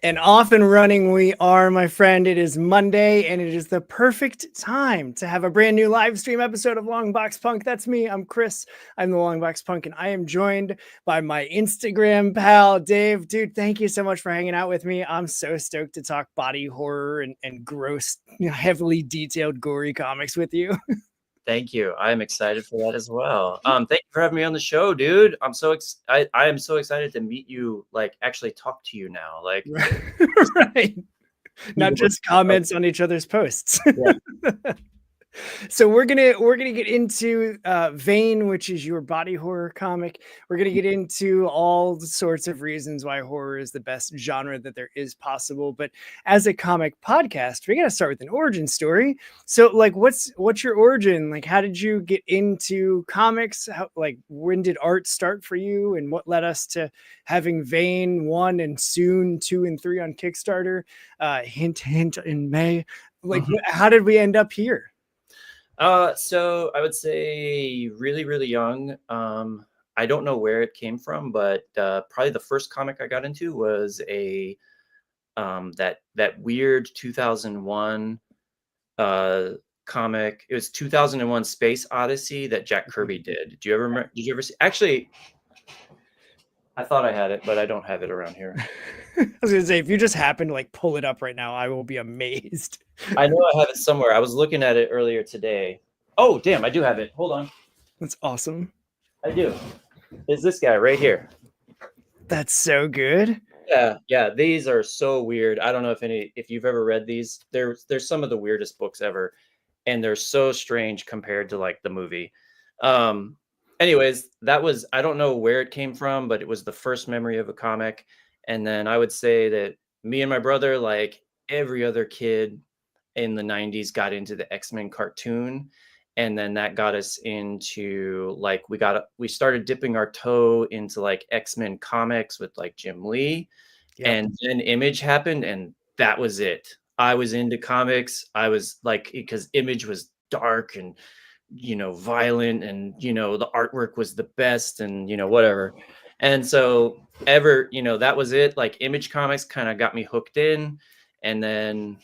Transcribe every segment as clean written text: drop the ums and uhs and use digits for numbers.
And off and running we are, my friend. It is Monday, and it is the perfect time to have a brand new live stream episode of Long Box Punk. That's me. I'm Chris. I'm the Long Box Punk, and I am joined by my Instagram pal, Dave. Dude, thank you so much for hanging out with me. I'm so stoked to talk body horror and gross, heavily detailed, gory comics with you. Thank you. I am excited for that as well. Thank you for having me on the show, dude. I am so excited to meet you, like actually talk to you now. Like Right. Not just comments on each other's posts. Yeah. So we're gonna get into Vein, which is your body horror comic. We're gonna get into all sorts of reasons why horror is the best genre that there is possible. But as a comic podcast, we gotta start with an origin story. So, like, what's your origin? Like, how did you get into comics? How, like, when did art start for you, and what led us to having Vein 1 and soon 2 and 3 on Kickstarter? Hint, hint, in May. Like, how did we end up here? So I would say really, really young. I don't know where it came from, but probably the first comic I got into was that weird 2001 comic. It was 2001 Space Odyssey that Jack Kirby did. Did you ever remember? Did you ever see? Actually, I thought I had it, but I don't have it around here. I was gonna say, if you just happen to like pull it up right now, I will be amazed. I know I have it somewhere. I was looking at it earlier today. Oh, damn, I do have it. Hold on. That's awesome. I do. It's this guy right here. That's so good. Yeah. These are so weird. I don't know if you've ever read these. There's some of the weirdest books ever, and they're so strange compared to like the movie. Anyways, I don't know where it came from, but it was the first memory of a comic. And then I would say that me and my brother, like every other kid in the 90s, got into the X-Men cartoon. And then that got us into like we started dipping our toe into like X-Men comics with like Jim Lee. Yep. And then Image happened, and that was it. I was into comics. I was like, because Image was dark and violent, and the artwork was the best, and whatever. And so that was it. Like Image Comics kind of got me hooked in. And then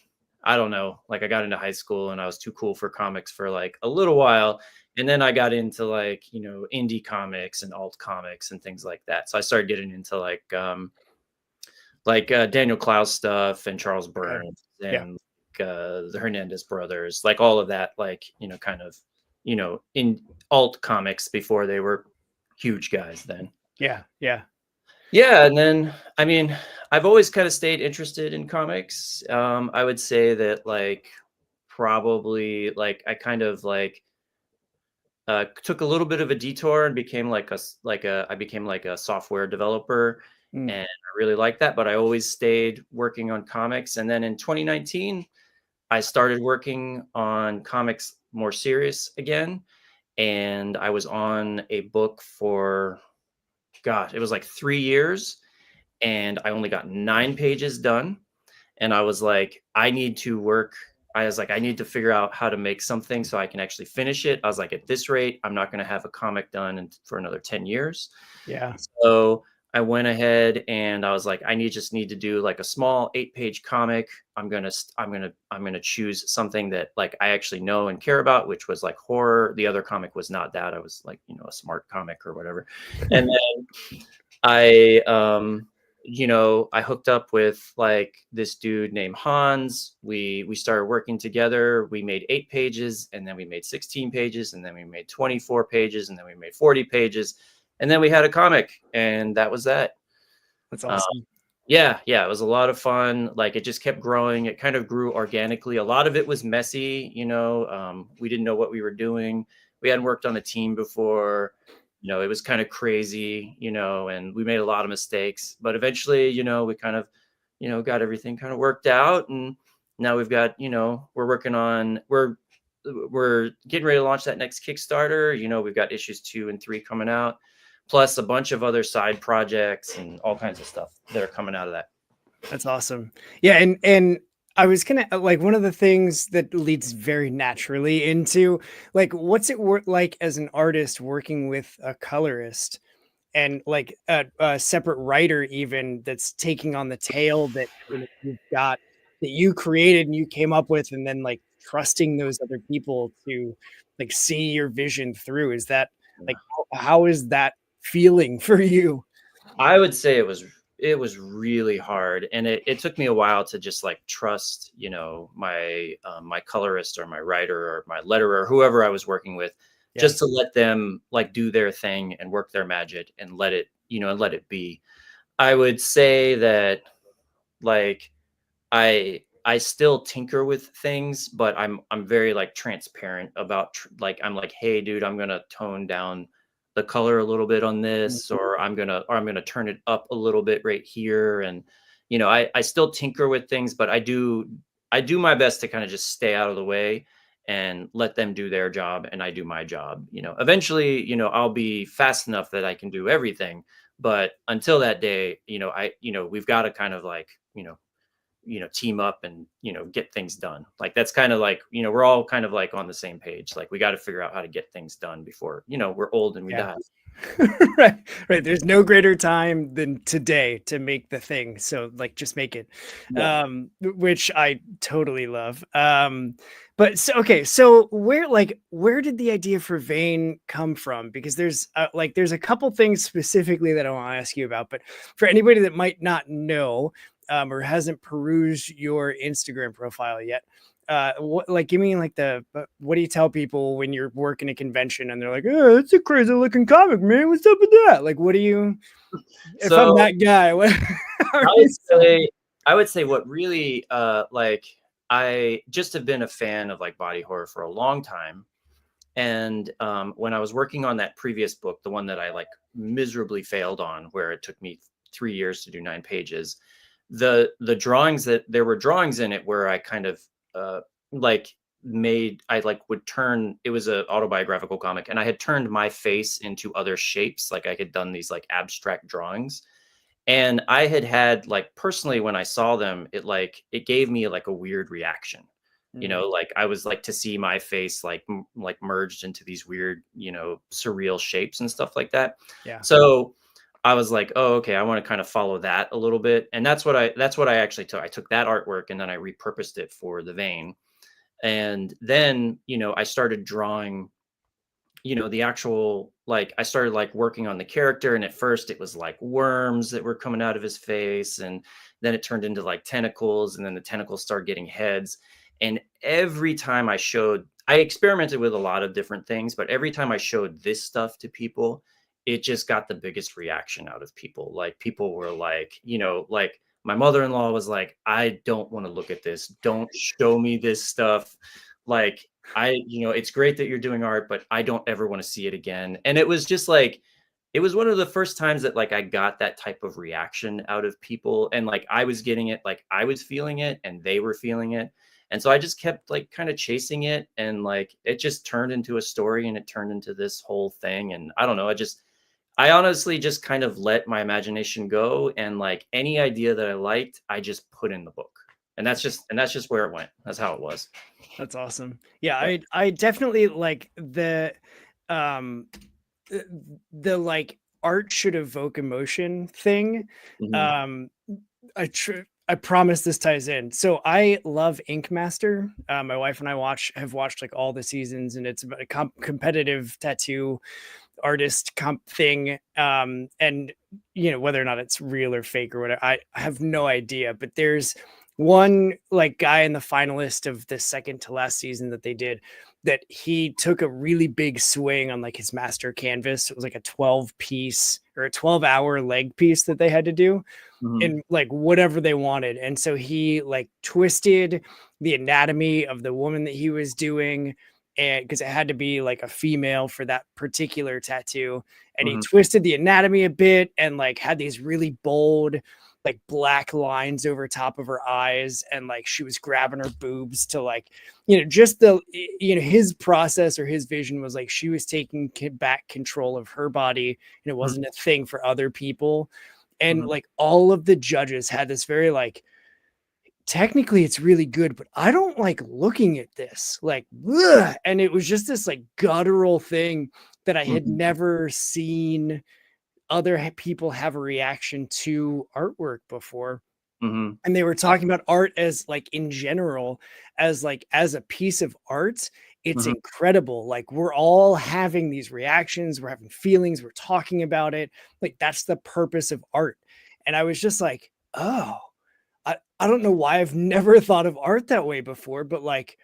I don't know, like I got into high school and I was too cool for comics for like a little while. And then I got into like, indie comics and alt comics and things like that. So I started getting into like Daniel Clowes stuff and Charles Burns and the Hernandez brothers, like all of that, like, kind of, in alt comics before they were huge guys then. Yeah. And then, I mean, I've always kind of stayed interested in comics. I would say that like, probably like, I kind of like, took a little bit of a detour and became I became like a software developer. And I really like that, but I always stayed working on comics. And then in 2019, I started working on comics more serious again. And I was on a book for, it was like 3 years, and I only got 9 pages done. And I was like, I need to figure out how to make something so I can actually finish it. I was like, at this rate, I'm not going to have a comic done for another 10 years. Yeah. So I went ahead and I was like, I just need to do like a small 8-page comic. I'm going to choose something that like I actually know and care about, which was like horror. The other comic was not that. I was like, a smart comic or whatever. And then I hooked up with like this dude named Hans. We started working together. We made 8 pages, and then we made 16 pages, and then we made 24 pages, and then we made 40 pages. And then we had a comic, and that was that. That's awesome. Yeah. It was a lot of fun. Like it just kept growing. It kind of grew organically. A lot of it was messy. We didn't know what we were doing. We hadn't worked on a team before. It was kind of crazy, and we made a lot of mistakes. But eventually, we kind of, got everything kind of worked out. And now we've got, we're getting ready to launch that next Kickstarter. We've got issues 2 and 3 coming out, plus a bunch of other side projects and all kinds of stuff that are coming out of that. That's awesome. Yeah. And I was kind of like, one of the things that leads very naturally into like, what's it like as an artist working with a colorist? and like a separate writer even that's taking on the tale that you've got that you created and you came up with, and then like trusting those other people to like see your vision through. Is that like how is that feeling for you? I would say it was really hard, and it took me a while to just like trust, my colorist or my writer or my letterer, or whoever I was working with, Yeah. just to let them like do their thing and work their magic and let it be. I would say that like I still tinker with things, but I'm very like transparent about like I'm like, hey, dude, I'm gonna tone down the color a little bit on Mm. this, or I'm gonna turn it up a little bit right here, and I still tinker with things, but I do my best to kind of just stay out of the way and let them do their job, and I do my job. Eventually, I'll be fast enough that I can do everything, but until that day, we've got to kind of like team up and get things done. Like that's kind of like we're all kind of like on the same page. Like we got to figure out how to get things done before we're old and we Yeah. die. Right, right. There's no greater time than today to make the thing. So like just make it. Yeah. Which I totally love. But so okay, so where did the idea for Vane come from? Because there's a couple things specifically that I want to ask you about, but for anybody that might not know or hasn't perused your Instagram profile yet, what like give me like what do you tell people when you're working a convention and they're like, oh, that's a crazy looking comic, man, what's up with that? Like what do you, if I'm So that guy, what how are I you would selling? say I would say what really like I just have been a fan of like body horror for a long time. And when I was working on that previous book, the one that I like miserably failed on, where it took me 3 years to do 9 pages, the drawings that there were drawings in it where I kind of uh, like I like would turn. It was a autobiographical comic, and I had turned my face into other shapes. Like I had done these like abstract drawings, and I had like personally when I saw them, it gave me like a weird reaction. Mm, Like I was like to see my face like merged into these weird, surreal shapes and stuff like that. yeah. So I was like, oh, okay, I want to kind of follow that a little bit. And that's what I actually took. I took that artwork and then I repurposed it for the vein. And then, I started drawing the actual like I started like working on the character, and at first it was like worms that were coming out of his face, and then it turned into like tentacles, and then the tentacles started getting heads. And every time I experimented with a lot of different things, but every time I showed this stuff to people, it just got the biggest reaction out of people. Like people were like, like my mother-in-law was like, I don't want to look at this, don't show me this stuff. Like it's great that you're doing art, but I don't ever want to see it again. And it was just like, it was one of the first times that like I got that type of reaction out of people. And like I was getting it, like I was feeling it and they were feeling it. And so I just kept like kind of chasing it. And like it just turned into a story and it turned into this whole thing. And I don't know, I honestly just kind of let my imagination go. And like any idea that I liked, I just put in the book. And that's just where it went. That's how it was. That's awesome. Yeah, Yeah. I definitely like um the, the like art should evoke emotion thing. Mhm. Um I promise this ties in. So I love Ink Master. My wife and I have watched like all the seasons, and it's about a competitive tattoo artist comp thing. And whether or not it's real or fake or whatever, I have no idea. But there's one like guy in the finalist of the second to last season that they did that he took a really big swing on like his master canvas. It was like a 12 piece or a 12-hour leg piece that they had to do Mhm. in like whatever they wanted. And so he like twisted the anatomy of the woman that he was doing, and because it had to be like a female for that particular tattoo, and he Mhm. twisted the anatomy a bit and like had these really bold like black lines over top of her eyes, and like she was grabbing her boobs to like just his process or his vision was like she was taking back control of her body and it Mhm. wasn't a thing for other people. And Mhm. like all of the judges had this very like, technically it's really good, but I don't like looking at this. Like, ugh. And it was just this like guttural thing that I had Mhm. never seen other people have a reaction to artwork before, Mhm. and they were talking about art as like in general, as like as a piece of art. It's Mhm. incredible. Like we're all having these reactions, we're having feelings, we're talking about it. Like that's the purpose of art. And I was just like, oh, I don't know why I've never thought of art that way before, but like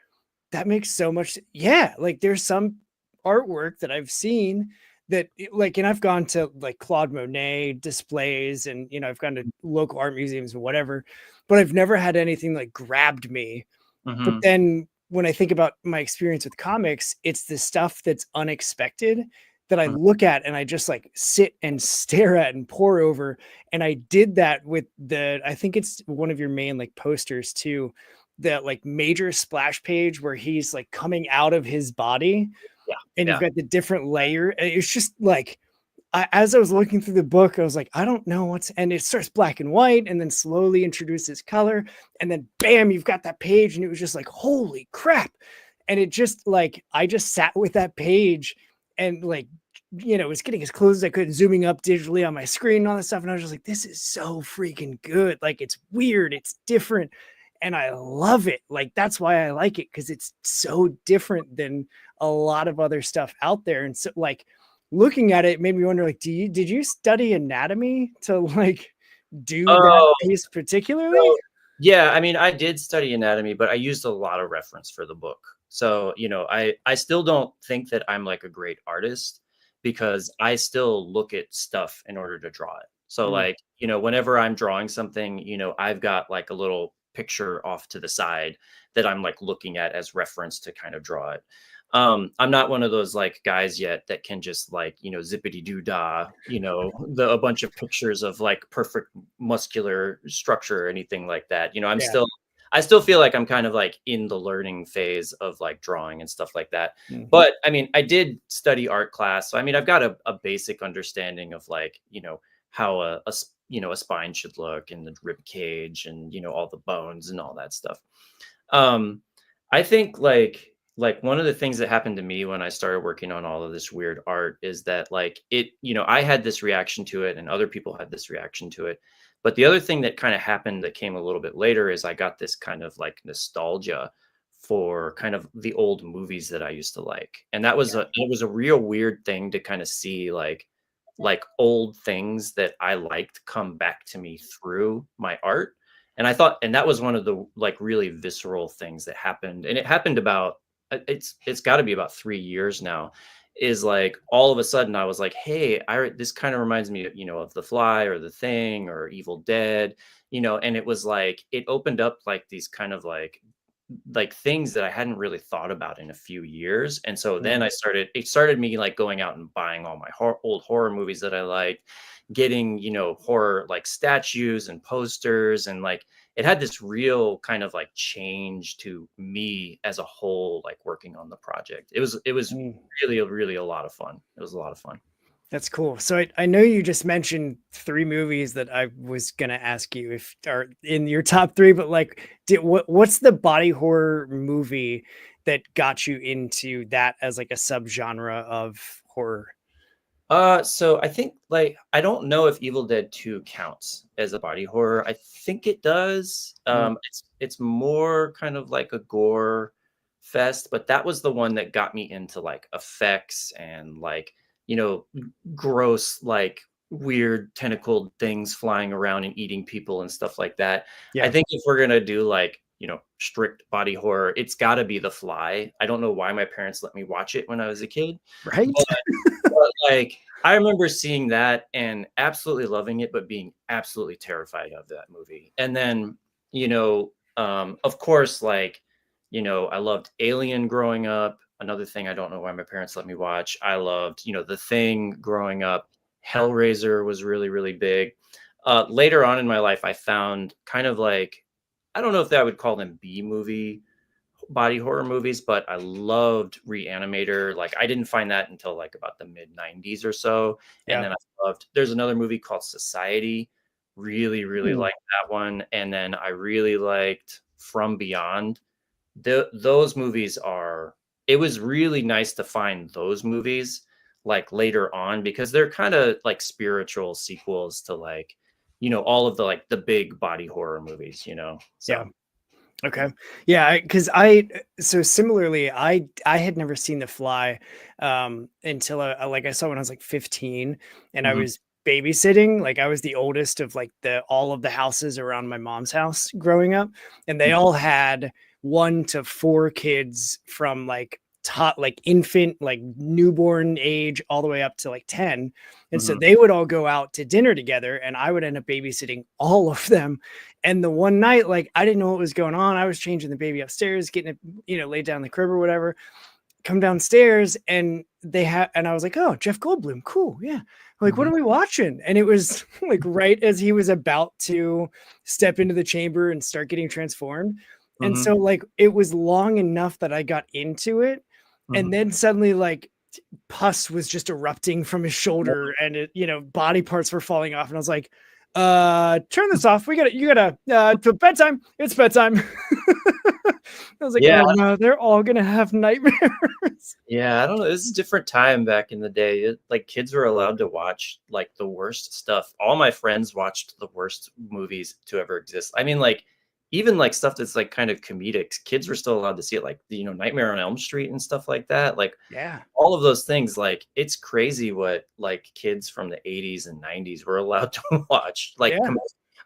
that makes so much, yeah, like there's some artwork that I've seen that like, and I've gone to like Claude Monet displays, and I've gone to local art museums and whatever, but I've never had anything like grabbed me. But Mhm. then when I think about my experience with comics, it's the stuff that's unexpected that I Mhm. look at and I just like sit and stare at and pore over. And I did that with I think it's one of your main like posters too, that like major splash page where he's like coming out of his body Yeah. and you've Yeah. got the different layer. It's just like, as I was looking through the book, I was like, I don't know and it starts black and white and then slowly introduces color. And then bam, you've got that page. And it was just like, holy crap. And it just like, I just sat with that page and like, was getting as close as I could, zooming up digitally on my screen and all that stuff. And I was just like, this is so freaking good. Like, it's weird, it's different. And I love it. Like, that's why I like it, because it's so different than a lot of other stuff out there. And so, like, looking at it made me wonder, like, did you study anatomy to like do that Oh, piece particularly? so yeah, I mean, I did study anatomy, but I used a lot of reference for the book. So, I still don't think that I'm like a great artist because I still look at stuff in order to draw it. So Mm, like, whenever I'm drawing something, I've got like a little picture off to the side that I'm like looking at as reference to kind of draw it. I'm not one of those like guys yet that can just like, zippity doo dah, a bunch of pictures of like perfect muscular structure or anything like that. yeah. I still feel like I'm kind of like in the learning phase of like drawing and stuff like that. Mm, But I mean, I did study art class. So I mean, I've got a basic understanding of like, how a spine should look and the rib cage and, all the bones and all that stuff. Um, I think one of the things that happened to me when I started working on all of this weird art is that like I had this reaction to it and other people had this reaction to it. But the other thing that kind of happened that came a little bit later is I got this kind of like nostalgia for kind of the old movies that I used to like. And it was a real weird thing to kind of see like old things that I liked come back to me through my art. And I thought, and that was one of the like really visceral things that happened. And it happened about it's got to be about 3 years now. Is like all of a sudden I was like, hey, this kind of reminds me, of The Fly or The Thing or Evil Dead, and it was like it opened up like these kind of like things that I hadn't really thought about in a few years. And so then mm, it started me like going out and buying all my old horror movies that I liked, getting, horror like statues and posters. And like it had this real kind of like change to me as a whole, like working on the project. It was mm. really, really a lot of fun. It was a lot of fun. That's cool. So I know you just mentioned three movies that I was gonna ask you if are in your top three, but like, what's the body horror movie that got you into that as like a subgenre of horror? So I think like I don't know if Evil Dead 2 counts as a body horror. I think it does. Mm, It's more kind of like a gore fest, but that was the one that got me into like effects and like, gross like weird tentacled things flying around and eating people and stuff like that. I yeah, think if we're gonna do like, strict body horror, it's got to be The Fly. I don't know why my parents let me watch it when I was a kid, right. but, like, I remember seeing that and absolutely loving it, but being absolutely terrified of that movie. And then, of course, like, I loved Alien growing up. Another thing I don't know why my parents let me watch. I loved, The Thing growing up. Hellraiser was really, really big. Later on in my life, I found kind of like, I don't know if that would call them B movie body horror movies, but I loved Reanimator. Like I didn't find that until like about the mid 90s or so. And Yeah. then there's another movie called Society. Really, really Mm, liked that one. And then I really liked From Beyond. Those movies it was really nice to find those movies. like later on because they're kind of like spiritual sequels to like, all of the like the big body horror movies, Yeah. So Okay. Yeah, because so similarly, I had never seen The Fly until like I saw when I was like 15, and I mhm, was babysitting. Like I was the oldest of like the all of the houses around my mom's house growing up, and they mhm, all had 1 to 4 kids from like top like infant like newborn age all the way up to like 10, and so mhm, they would all go out to dinner together and I would end up babysitting all of them. And the one night, like, I didn't know what was going on. I was changing the baby upstairs, getting it, laid down in the crib or whatever. Come downstairs and and I was like, oh, Jeff Goldblum, cool. Yeah. Like, what mhm, are we watching? And it was like right as he was about to step into the chamber and start getting transformed. And mhm, so, like, it was long enough that I got into it. And mhm. then suddenly, like, pus was just erupting from his shoulder and body parts were falling off. And I was like, turn this off. You gotta, to bedtime. It's bedtime. I was like, Yeah, oh no, they're all gonna have nightmares. yeah, I don't know. It was a different time back in the day. Like kids were allowed to watch like the worst stuff. All my friends watched the worst movies to ever exist. I mean, like even like stuff that's like kind of comedic. Kids were still allowed to see it, like Nightmare on Elm Street and stuff like that. Like Yeah, all of those things. Like it's crazy what like kids from the 80s and 90s were allowed to watch. Like yeah,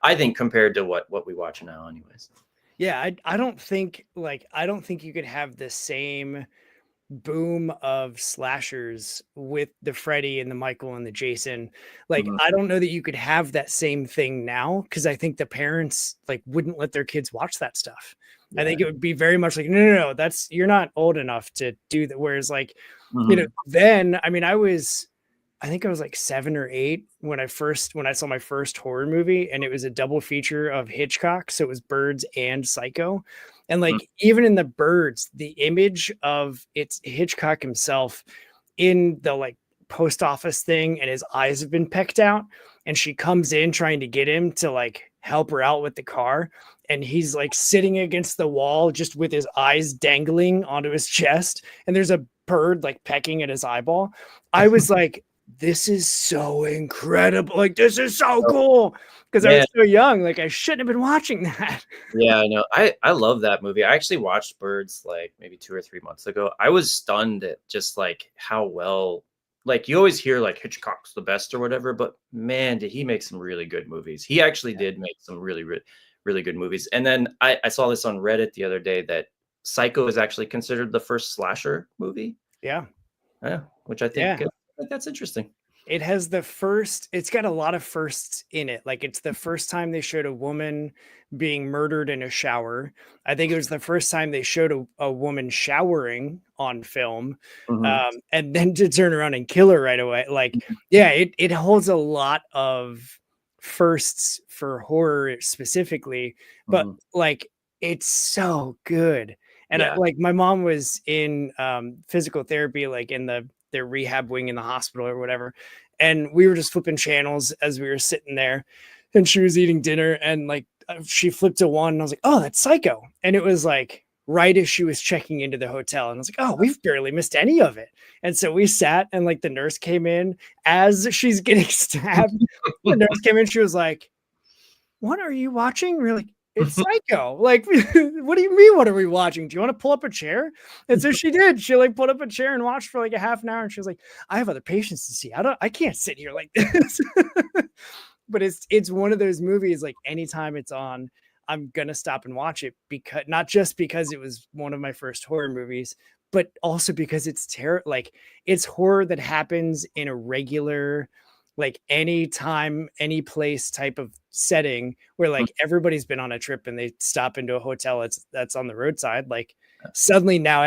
I think compared to what we watch now, anyways. yeah. I don't think you could have the same boom of slashers with the Freddy and the Michael and the Jason. Like, Mhm. I don't know that you could have that same thing now because I think the parents like wouldn't let their kids watch that stuff. I think Yeah. it would be very much like, no, no, no, that's you're not old enough to do that. Whereas, like, Mhm. then I mean, I think I was like 7 or 8 when I saw my first horror movie, and it was a double feature of Hitchcock. So it was Birds and Psycho. And Mhm. like even in the Birds, the image of it's Hitchcock himself in the like post office thing, and his eyes have been pecked out, and she comes in trying to get him to like help her out with the car, and he's like sitting against the wall just with his eyes dangling onto his chest, and there's a bird like pecking at his eyeball. I was like, this is so incredible. Like, this is so cool. Because I Yeah. was so young. Like, I shouldn't have been watching that. Yeah, I know. I love that movie. I actually watched Birds like maybe 2 or 3 months ago. I was stunned at just like how well like you always hear like Hitchcock's the best or whatever, but man, did he make some really good movies. He actually did make some really good movies. And then I saw this on Reddit the other day that Psycho is actually considered the first slasher movie. Yeah. Yeah, which I think, Yeah. that's interesting. It's got a lot of firsts in it. Like, it's the first time they showed a woman being murdered in a shower. I think it was the first time they showed a woman showering on film. Mhm, And then to turn around and kill her right away. Like, yeah, it holds a lot of firsts for horror specifically, but mhm. like, it's so good. And Yeah. like, my mom was in physical therapy, like in their rehab wing in the hospital or whatever, and we were just flipping channels as we were sitting there, and she was eating dinner, and like she flipped to one and I was like, oh, that's Psycho. And it was like right as she was checking into the hotel, and I was like, oh, we've barely missed any of it. And so we sat, and like the nurse came in as she's getting stabbed. The nurse came in, she was like, what are you watching? We're like, it's Psycho. Like, what do you mean? What are we watching? Do you want to pull up a chair? And so she did. She like put up a chair and watched for like a half an hour. And she was like, I have other patients to see. I can't sit here like this. But it's one of those movies, like anytime it's on, I'm gonna stop and watch it, because not just because it was one of my first horror movies, but also because it's terror. Like, it's horror that happens in a regular, like, any time, any place type of setting where like everybody's been on a trip and they stop into a hotel that's on the roadside. Like, suddenly now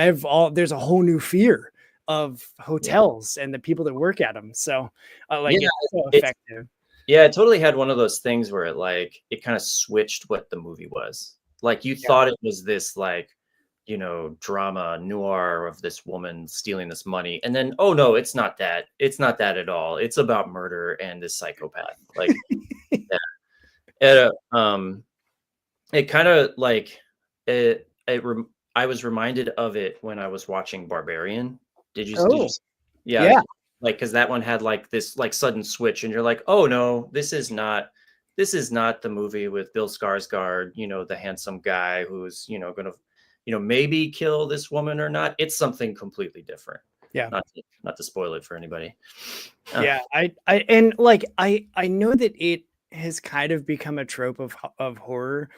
there's a whole new fear of Yeah. hotels and the people that work at them. So like, Yeah, it's so it's effective. yeah, it totally had one of those things where it kinda switched what the movie was. Like, you Yeah. thought it was this, like, drama noir of this woman stealing this money, and then, "Oh, no, it's not that. It's not that at all. It's about murder and this psychopath." Like, yeah, it kinda, like, it rem I was reminded of it when I was watching Barbarian. Did you Oh, s Yeah, yeah. like because that one had like this like sudden switch, and you're like, oh no, this is not the movie with Bill Skarsgård, the handsome guy who's gonna maybe kill this woman or not. It's something completely different. Yeah. Not to spoil it for anybody. Uh, Yeah, and like I know that it has kind of become a trope of horror,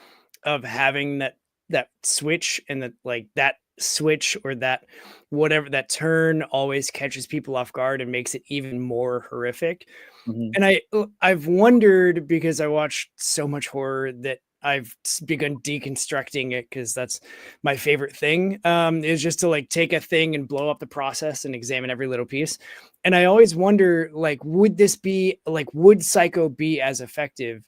of having that switch, and that like that switch or that whatever that turn always catches people off guard and makes it even more horrific. mhm, And I've wondered, because I watched so much horror, that I've begun deconstructing it, because that's my favorite thing, is just to like take a thing and blow up the process and examine every little piece. And I always wonder, like, would Psycho be as effective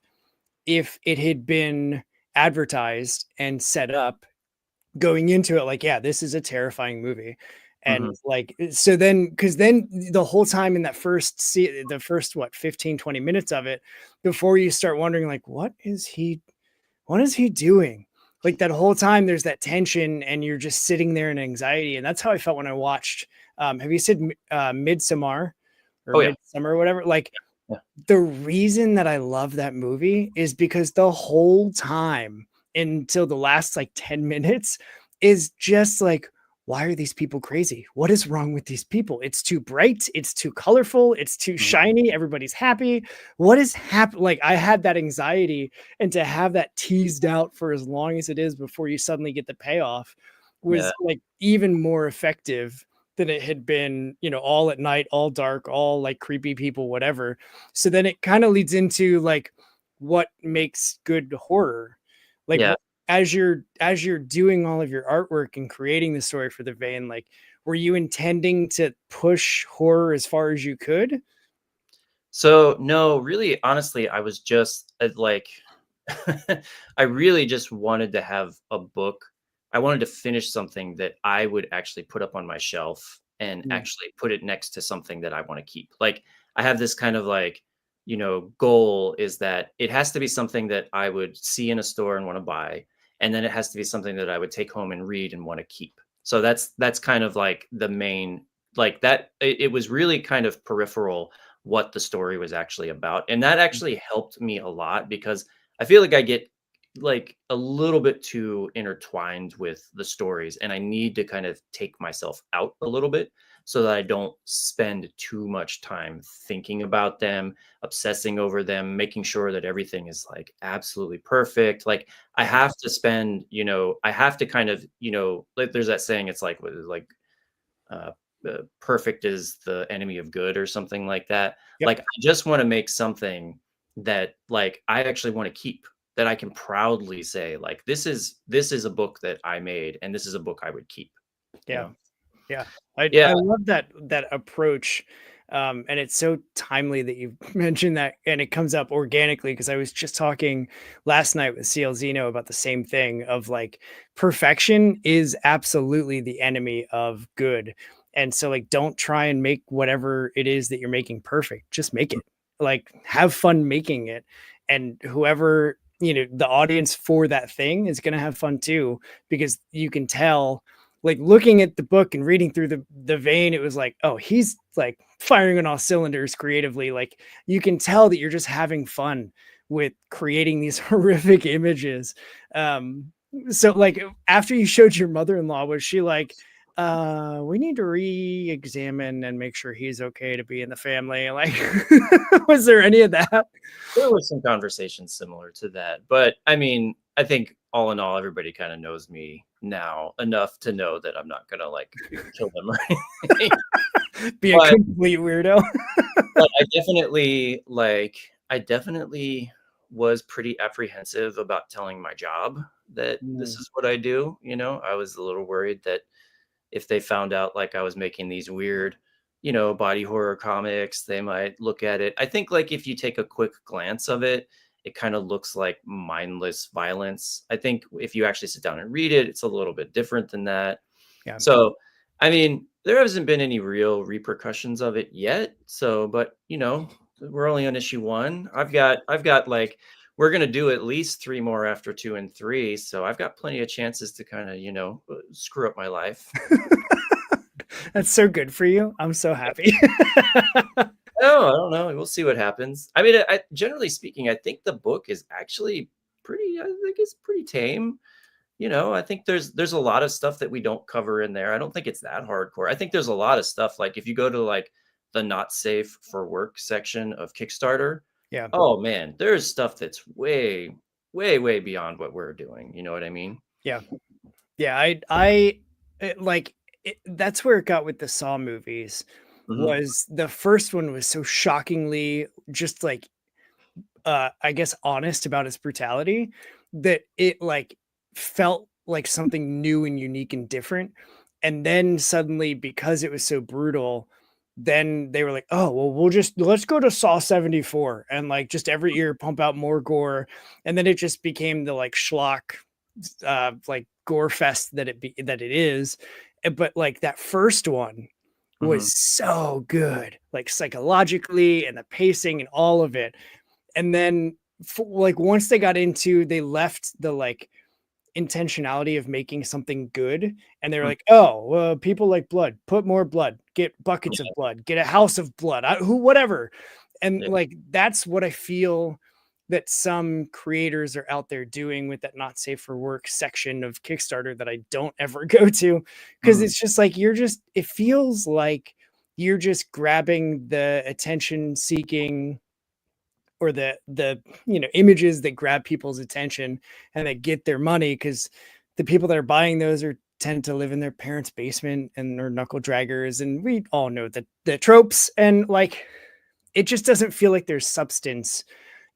if it had been advertised and set up going into it like, yeah, this is a terrifying movie. And mhm, like, so then, because then the whole time in that the first, what, 15, 20 minutes of it, before you start wondering, like, what is he doing? Like, that whole time there's that tension, and you're just sitting there in anxiety. And that's how I felt when I watched, have you said Midsummer or oh yeah, Midsummer or whatever? Like, yeah, the reason that I love that movie is because the whole time until the last like 10 minutes is just like, why are these people crazy? What is wrong with these people? It's too bright, it's too colorful, it's too mhm, shiny, everybody's happy. What is happening? Like, I had that anxiety, and to have that teased out for as long as it is before you suddenly get the payoff yeah, was like even more effective than it had been, all at night, all dark, all like creepy people, whatever. So then it kind of leads into like what makes good horror. Like, yeah. as you're doing all of your artwork and creating the story for the vein, like, were you intending to push horror as far as you could? So no, really, honestly, I was just like, I really just wanted to have a book. I wanted to finish something that I would actually put up on my shelf and Mm, actually put it next to something that I want to keep. Like, I have this kind of like, goal is that it has to be something that I would see in a store and want to buy. And then it has to be something that I would take home and read and want to keep. So that's kind of like the main, like that. It was really kind of peripheral what the story was actually about. And that mm, actually helped me a lot because I feel like I get like a little bit too intertwined with the stories, and I need to kind of take myself out a little bit so that I don't spend too much time thinking about them, obsessing over them, making sure that everything is like absolutely perfect. Like I yeah. have to spend, I have to kind of, like there's that saying, it's like what is it, like uh, perfect is the enemy of good or something like that. Yep. Like I just want to make something that like I actually want to keep, that I can proudly say like this is a book that I made and this is a book I would keep, you Yeah. know. Yeah, I Yeah. I love that approach, and it's so timely that you mentioned that, and it comes up organically, because I was just talking last night with CL Zeno about the same thing of like, perfection is absolutely the enemy of good, and so like, don't try and make whatever it is that you're making perfect. Just make it. Like, have fun making it, and whoever, the audience for that thing is going to have fun too, because you can tell, like, looking at the book and reading through the vein, it was like, oh, he's like firing on all cylinders creatively. Like, you can tell that you're just having fun with creating these horrific images. So like, after you showed your mother-in-law, was she like, we need to re-examine and make sure he's okay to be in the family? Like, was there any of that? There were some conversations similar to that, but I mean, I think all in all, everybody kind of knows me now enough to know that I'm not gonna like kill them or anything. Be a But complete weirdo. But I definitely was pretty apprehensive about telling my job that this Mm, is what I do, I was a little worried that if they found out like I was making these weird, body horror comics, they might look at it. I think like if you take a quick glance of it, it kind of looks like mindless violence. I think if you actually sit down and read it, it's a little bit different than that. yeah. So, I mean, there hasn't been any real repercussions of it yet. So, but we're only on issue one. I've got like we're gonna do at least three more after two and three. So I've got plenty of chances to kind of, screw up my life. That's so good for you. I'm so happy. No, I don't know. We'll see what happens. I mean, generally speaking, I think the book is actually pretty. I think it's pretty tame. I think there's a lot of stuff that we don't cover in there. I don't think it's that hardcore. I think there's a lot of stuff like if you go to like the not safe for work section of Kickstarter, Yeah. oh man, there's stuff that's way, way, way beyond what we're doing. You know what I mean? Yeah. Yeah. Like that's where it got with the Saw movies Hmm. was the first one was so shockingly just like I guess honest about its brutality that it like felt like something new and unique and different. And then suddenly, because it was so brutal, then they were like, oh, well, let's go to Saw 74 and like just every year pump out more gore. And then it just became the like schlock, like gore fest that it is. But like that first one Hmm. was so good, like psychologically and the pacing and all of it. And then like once they left the like intentionality of making something good, and they're like, oh, people like blood, put more blood, get buckets of Yeah, blood, get a house of blood, who whatever. And yeah. like that's what I feel that some creators are out there doing with that not safe for work section of Kickstarter that I don't ever go to, because Mhm, it's just like it feels like you're just grabbing the attention seeking or the images that grab people's attention and that get their money, because the people that are buying those are tend to live in their parents' basement and are knuckle draggers, and we all know the tropes, and like it just doesn't feel like there's substance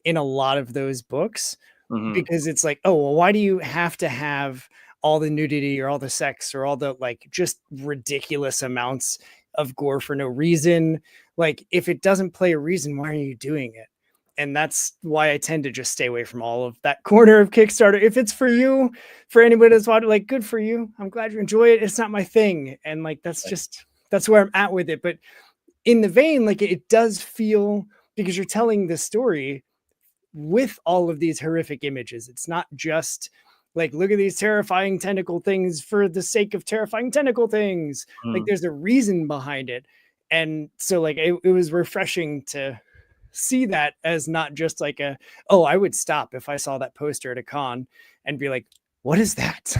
in a lot of those books, mhm, because it's like, oh, well, why do you have to have all the nudity or all the sex or all the like just ridiculous amounts of gore for no reason? Like, if it doesn't play a reason, why are you doing it? And that's why I tend to just stay away from all of that corner of Kickstarter. If it's for you, for anybody that's watching, like, good for you. I'm glad you enjoy it. It's not my thing. And like, right, that's where I'm at with it. But in the vein, like it does feel, because you're telling the story with all of these horrific images. It's not just like, look at these terrifying tentacle things for the sake of terrifying tentacle things. Like mhm. there's a reason behind it. And so like it was refreshing to see that as not just like a, oh, I would stop if I saw that poster at a con and be like, what is that?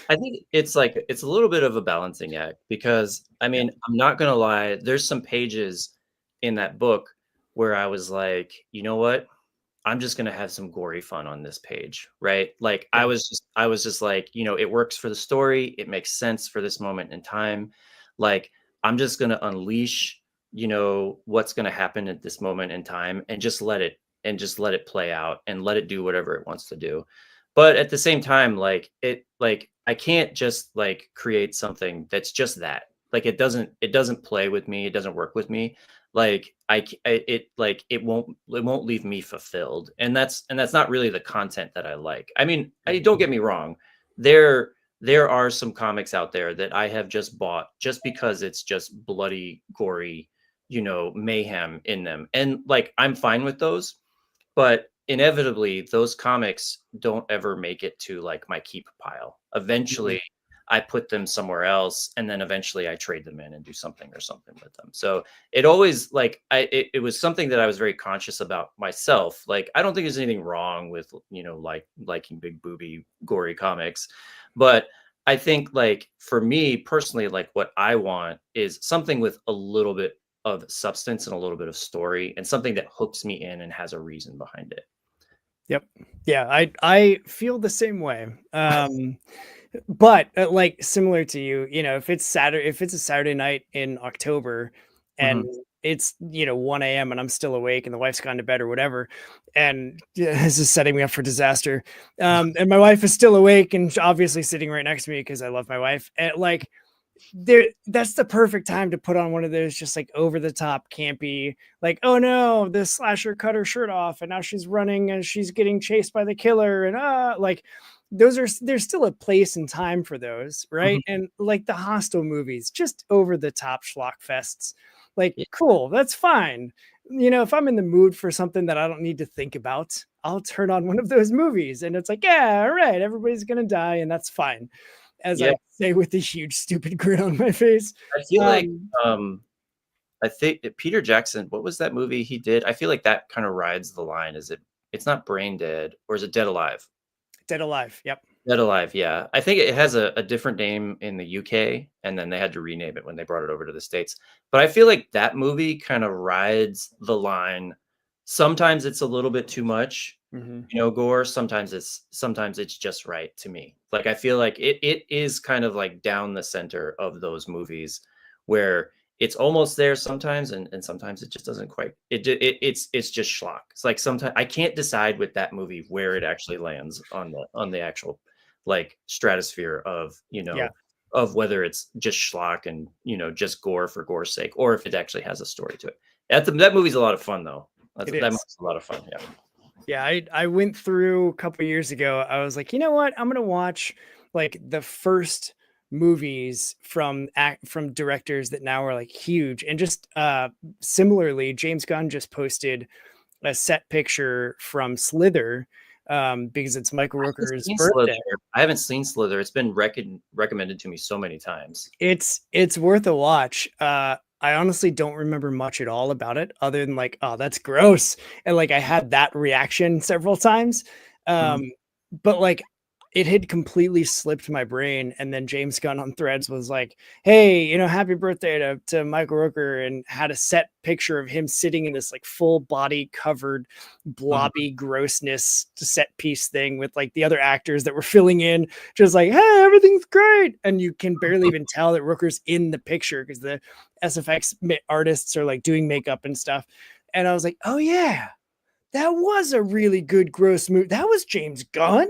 I think it's like it's a little bit of a balancing act because, I Yeah. mean, I'm not gonna lie, there's some pages in that book where I was like, "You know what? I'm just gonna have some gory fun on this page," right? Like, Yeah. I was just like, it works for the story, it makes sense for this moment in time. Like, I'm just gonna unleash, what's gonna happen at this moment in time and just let it play out and let it do whatever it wants to do. But at the same time, like I can't just like create something that's just that. Like it doesn't play with me, it doesn't work with me. Like it like it won't leave me fulfilled, and that's not really the content that I like. I mean, Yeah. don't get me wrong, there are some comics out there that I have just bought just because it's just bloody gory, mayhem in them, and like I'm fine with those. But inevitably, those comics don't ever make it to like my keep pile. Mhm. Eventually, I put them somewhere else, and then eventually I trade them in and do something or something with them. So it always like it was something that I was very conscious about myself. Like I don't think there's anything wrong with like liking big booby gory comics, but I think like for me personally, like what I want is something with a little bit of substance and a little bit of story and something that hooks me in and has a reason behind it. Yep. Yeah, I feel the same way. But like similar to you, if it's a Saturday night in October and Mhm. it's 1 a.m. and I'm still awake and the wife's gone to bed or whatever, and yeah, this is setting me up for disaster. And my wife is still awake and obviously sitting right next to me because I love my wife. And like that's the perfect time to put on one of those just like over the top campy, like, oh no, the slasher cut her shirt off and now she's running and she's getting chased by the killer, and like there's still a place and time for those, Mhm. right? And like the Hostel movies, just over the top schlock fests, like, Yeah. cool, that's fine. If I'm in the mood for something that I don't need to think about, I'll turn on one of those movies and it's like, yeah, all right, everybody's gonna die and that's fine. as Yeah, I say with a huge stupid grin on my face. I feel like Um, I think that Peter Jackson, what was that movie he did? I feel like that kind of rides the line. Is it? It's not Brain Dead, or is it Dead Alive? Dead Alive. Yep. Dead Alive, yeah. I think it has a different name in the UK, and then they had to rename it when they brought it over to the States. But I feel like that movie kind of rides the line. Sometimes it's a little bit too much, Hmm. gore. Sometimes it's just right to me. Like I feel like it is kind of like down the center of those movies where it's almost there sometimes, and sometimes it just doesn't quite. It's just schlock. It's like sometimes I can't decide with that movie where it actually lands on the actual like stratosphere of Yeah, of whether it's just schlock and just gore for gore's sake, or if it actually has a story to it. That movie's a lot of fun though. it That is. movie's a lot of fun. Yeah. Yeah, I went through a couple years ago. I was like, you know what? I'm gonna watch like the first movies from directors that now are like huge. And just similarly, James Gunn just posted a set picture from Slither, because it's Michael I haven't Rooker's seen birthday. Slither. I haven't seen Slither. It's been recommended to me so many times. It's worth a watch. I honestly don't remember much at all about it other than like, oh, that's gross. And like I had that reaction several times. Mhm. Um, but like it had completely slipped my brain. And then James Gunn on Threads was like, hey, happy birthday to Michael Rooker, and had a set picture of him sitting in this like full body covered Mhm. blobby grossness set piece thing with like the other actors that were filling in, just like, hey, everything's great. And you can barely even tell that Rooker's in the picture because the SFX artists are like doing makeup and stuff. And I was like, oh, yeah, that was a really good gross movie. That was James Gunn.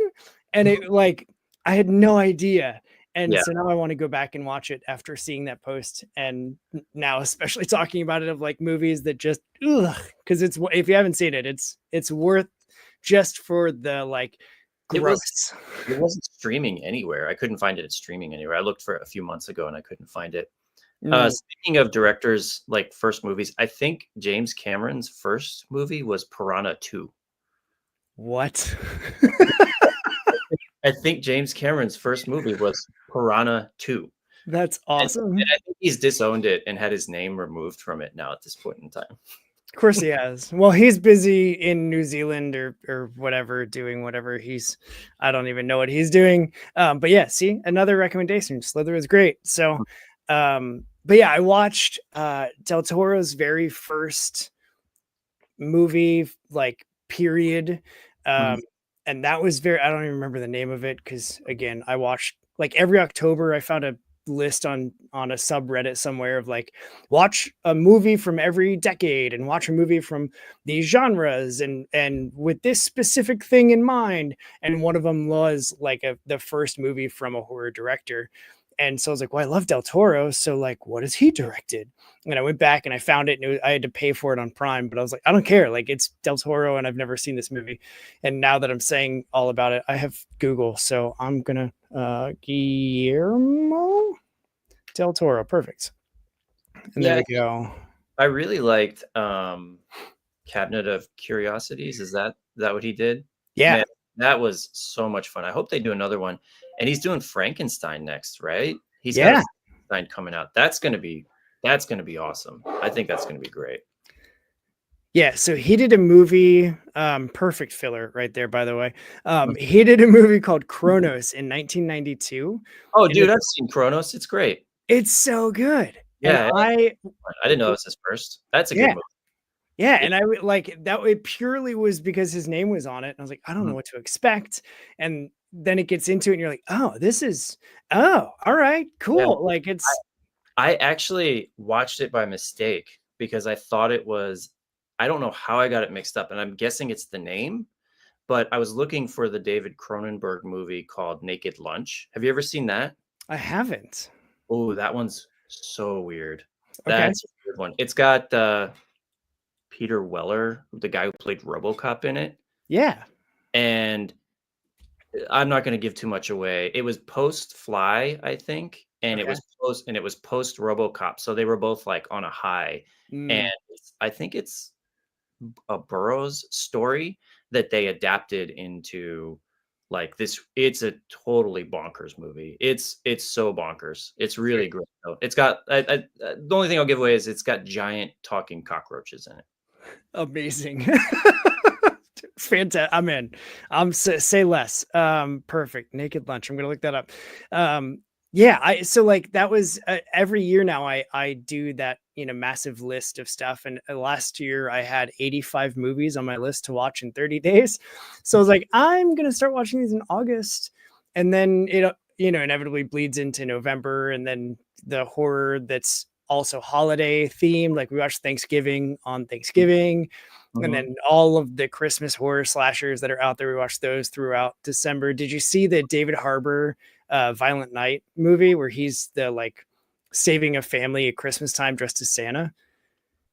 And it like, I had no idea. And Yeah, so now I want to go back and watch it after seeing that post. And now, especially talking about it of like movies that just, because it's, if you haven't seen it, it's worth just for the like it was. gross. It wasn't streaming anywhere. I couldn't find it streaming anywhere. I looked for it a few months ago and I couldn't find it. Mm, Speaking of directors, like first movies, I think James Cameron's first movie was Piranha 2. what? I think James Cameron's first movie was Piranha 2. That's And awesome. I think he's disowned it and had his name removed from it now at this point in time. Of course he has. Well, he's busy in New Zealand or whatever, doing whatever he's. I don't even know what he's doing. But yeah, see, another recommendation. Slither is great. So, but yeah, I watched Del Toro's very first movie, like period. Mhm. Um, and that was very, I don't even remember the name of it because again, I watched like every October I found a list on a subreddit somewhere of like watch a movie from every decade and watch a movie from these genres and with this specific thing in mind. And one of them was like the first movie from a horror director. And so I was like, well, I love Del Toro. So like, what has he directed? And I went back and I found it, and I had to pay for it on Prime, but I was like, I don't care. Like it's Del Toro and I've never seen this movie. And now that I'm saying all about it, I have Google. So I'm gonna Guillermo Del Toro. Perfect. And there Yeah, we go. I really liked Cabinet of Curiosities. Is that what he did? Yeah. Man, that was so much fun. I hope they do another one. And he's doing Frankenstein next, right? He's got a Yeah. Frankenstein coming out. That's gonna be awesome. I think that's gonna be great. Yeah, so he did a movie, perfect filler right there, by the way. Mm. He did a movie called Kronos in 1992, Oh, and dude, I've seen Kronos. It's great. it's so good. And Yeah, I didn't know it was his first. That's a good yeah, movie. yeah, Yeah. and I would like that. It purely was because his name was on it. And I was like, I don't know Mhm. what to expect. And then it gets into it, and you're like, oh, this is, oh, all right, Yeah. cool. Like it's, I actually watched it by mistake because I thought it was. I don't know how I got it mixed up, and I'm guessing it's the name, but I was looking for the David Cronenberg movie called Naked Lunch. Have you ever seen that? I haven't. Oh, that one's so weird. Okay. That's a weird one. It's got, Peter Weller, the guy who played RoboCop in it, Yeah. and I'm not gonna give too much away. It was post Fly, I think, and Okay. it was post RoboCop, so they were both, like, on a high, and Mm, I think it's a Burroughs story that they adapted into, like this. It's a totally bonkers movie. It's so bonkers. It's Very really great. Though. It's got the only thing I'll give away is it's got giant talking cockroaches in it. amazing. Fantastic. I'm in. Say less. Perfect. Naked Lunch. I'm gonna look that up. Yeah. So like that was every year now. I do that massive list of stuff, and last year I had 85 movies on my list to watch in 30 days. So I was like, I'm gonna start watching these in August, and then it inevitably bleeds into November, and then the horror that's also holiday themed. Like we watched Thanksgiving on Thanksgiving, and Mhm. then all of the Christmas horror slashers that are out there. We watched those throughout December. Did you see the David Harbour Violent Night movie where he's the like saving a family at Christmas time dressed as Santa?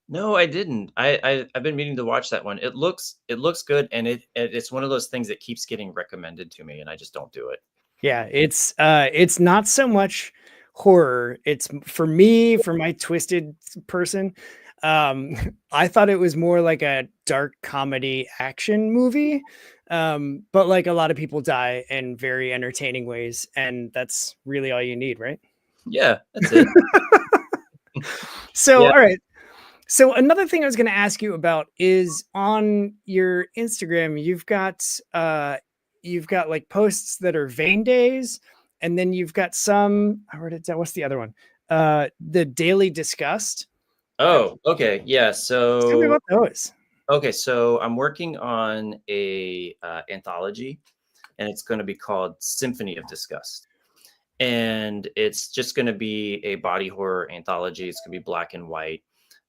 No, I didn't. I've been meaning to watch that one. It looks good, and it's one of those things that keeps getting recommended to me, and I just don't do it. Yeah, it's not so much horror. It's for me, for my twisted person. Um, I thought it was more like a dark comedy action movie. But like a lot of people die in very entertaining ways, and that's really all you need, right? Yeah, that's it. So, Yeah. all right. So another thing I was going to ask you about is on your Instagram, you've got like posts that are vein days, and then you've got some, I wrote it down. What's the other one? The daily disgust. Uh, Oh, okay. Yeah. Tell me So about those. okay, so I'm working on a anthology, and it's going to be called Symphony of Disgust. And it's just going to be a body horror anthology. It's going to be black and white.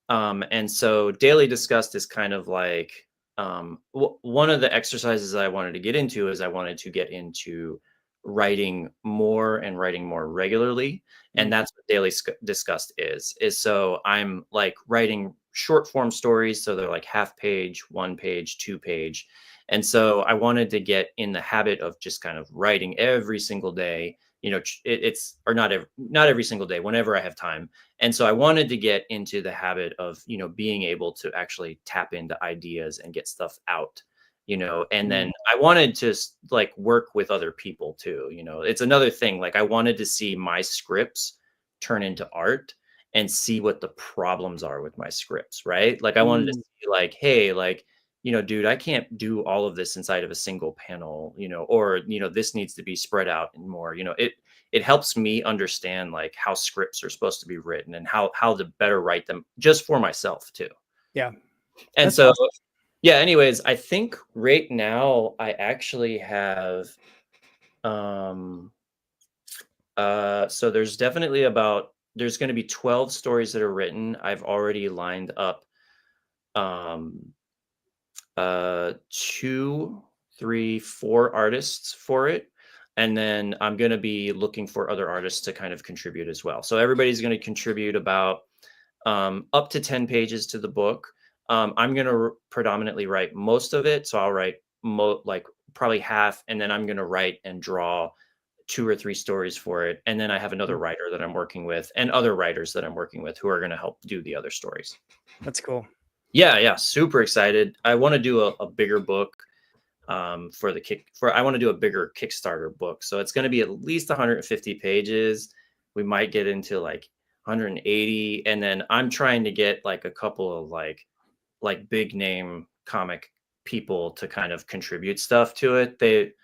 And so Daily Disgust is kind of like one of the exercises I wanted to get into is I wanted to get into writing more and writing more regularly. And Mm, that's what Disgust is so I'm like writing short form stories. So they're like half page, 1 page, 2 page. And so I wanted to get in the habit of just kind of writing every single day. It's or not every single day, whenever I have time. And so I wanted to get into the habit of, being able to actually tap into ideas and get stuff out, and mm, then I wanted to like work with other people too. It's another thing. Like I wanted to see my scripts turn into art and see what the problems are with my scripts, right? Like I wanted to mm, see like, hey, like, dude, I can't do all of this inside of a single panel, or, this needs to be spread out and more, it helps me understand like how scripts are supposed to be written and how to better write them just for myself too. yeah, And that's so awesome. yeah, anyways, I think right now I actually have um so there's going to be 12 stories that are written. I've already lined up um 2, 3, 4 artists for it. And then I'm going to be looking for other artists to kind of contribute as well. So everybody's going to contribute about up to 10 pages to the book. I'm going to predominantly write most of it. So I'll write like probably half, and then I'm going to write and draw 2 or 3 stories for it. And then I have another Mm, writer that I'm working with and other writers that I'm working with who are going to help do the other stories. that's cool. Yeah, yeah, super excited. I want to do a bigger book for I want to do a bigger Kickstarter book. So it's going to be at least 150 pages. We might get into like 180, and then I'm trying to get like a couple of like big name comic people to kind of contribute stuff to it.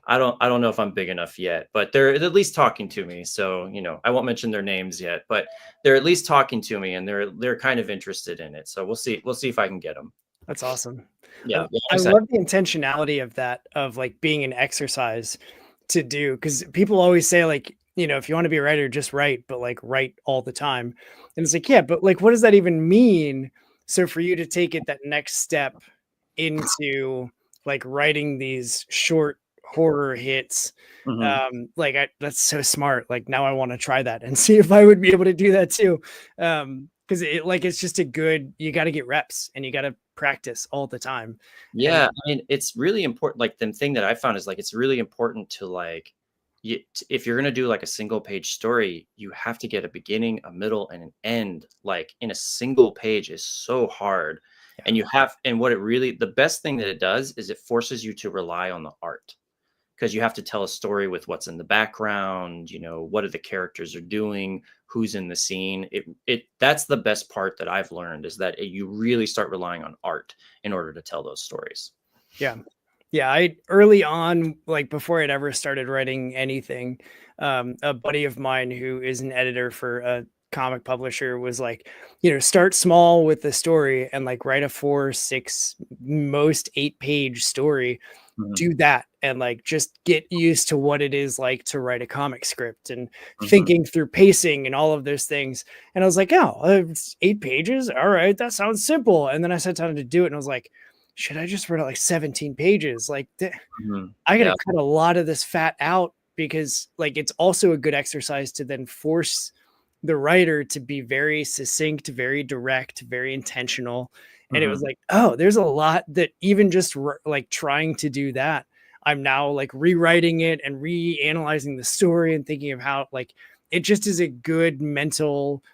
I don't know if I'm big enough yet, but they're at least talking to me. So, I won't mention their names yet, but they're at least talking to me and they're kind of interested in it. So we'll see if I can get them. That's awesome. Yeah, yeah, I'm I excited. love the intentionality of that, of like being an exercise to do. Because people always say, like, if you want to be a writer, just write, but like write all the time. And it's like, yeah, but like, what does that even mean? So for you to take it that next step into like writing these short horror hits, Mhm. that's so smart. Like now I want to try that and see if I would be able to do that too. Because it's just a good, you got to get reps and you got to practice all the time. And Yeah, I mean, it's really important. Like the thing that I found is like it's really important to like if you're gonna do like a single page story, you have to get a beginning, a middle, and an end. Like in a single page is so hard. yeah, And what it really the best thing that it does is it forces you to rely on the art. because you have to tell a story with what's in the background, what are the characters are doing, who's in the scene. That's the best part that I've learned, is that you really start relying on art in order to tell those stories. Yeah. Yeah, I early on, like before I'd ever started writing anything, a buddy of mine who is an editor for a comic publisher was like, start small with the story and like write a 4, 6, most 8-page story. Mhm, Do that and like just get used to what it is like to write a comic script and mhm. thinking through pacing and all of those things. And I was like, oh, it's 8 pages. All right, that sounds simple. And then I sat down to do it and I was like, should I just write out like 17 pages? Like, Mhm. I got to Yeah. cut a lot of this fat out because like it's also a good exercise to then force the writer to be very succinct, very direct, very intentional. And it was Mhm. like, oh, there's a lot that even just like trying to do that, I'm now like rewriting it and reanalyzing the story and thinking of how like it just is a good mental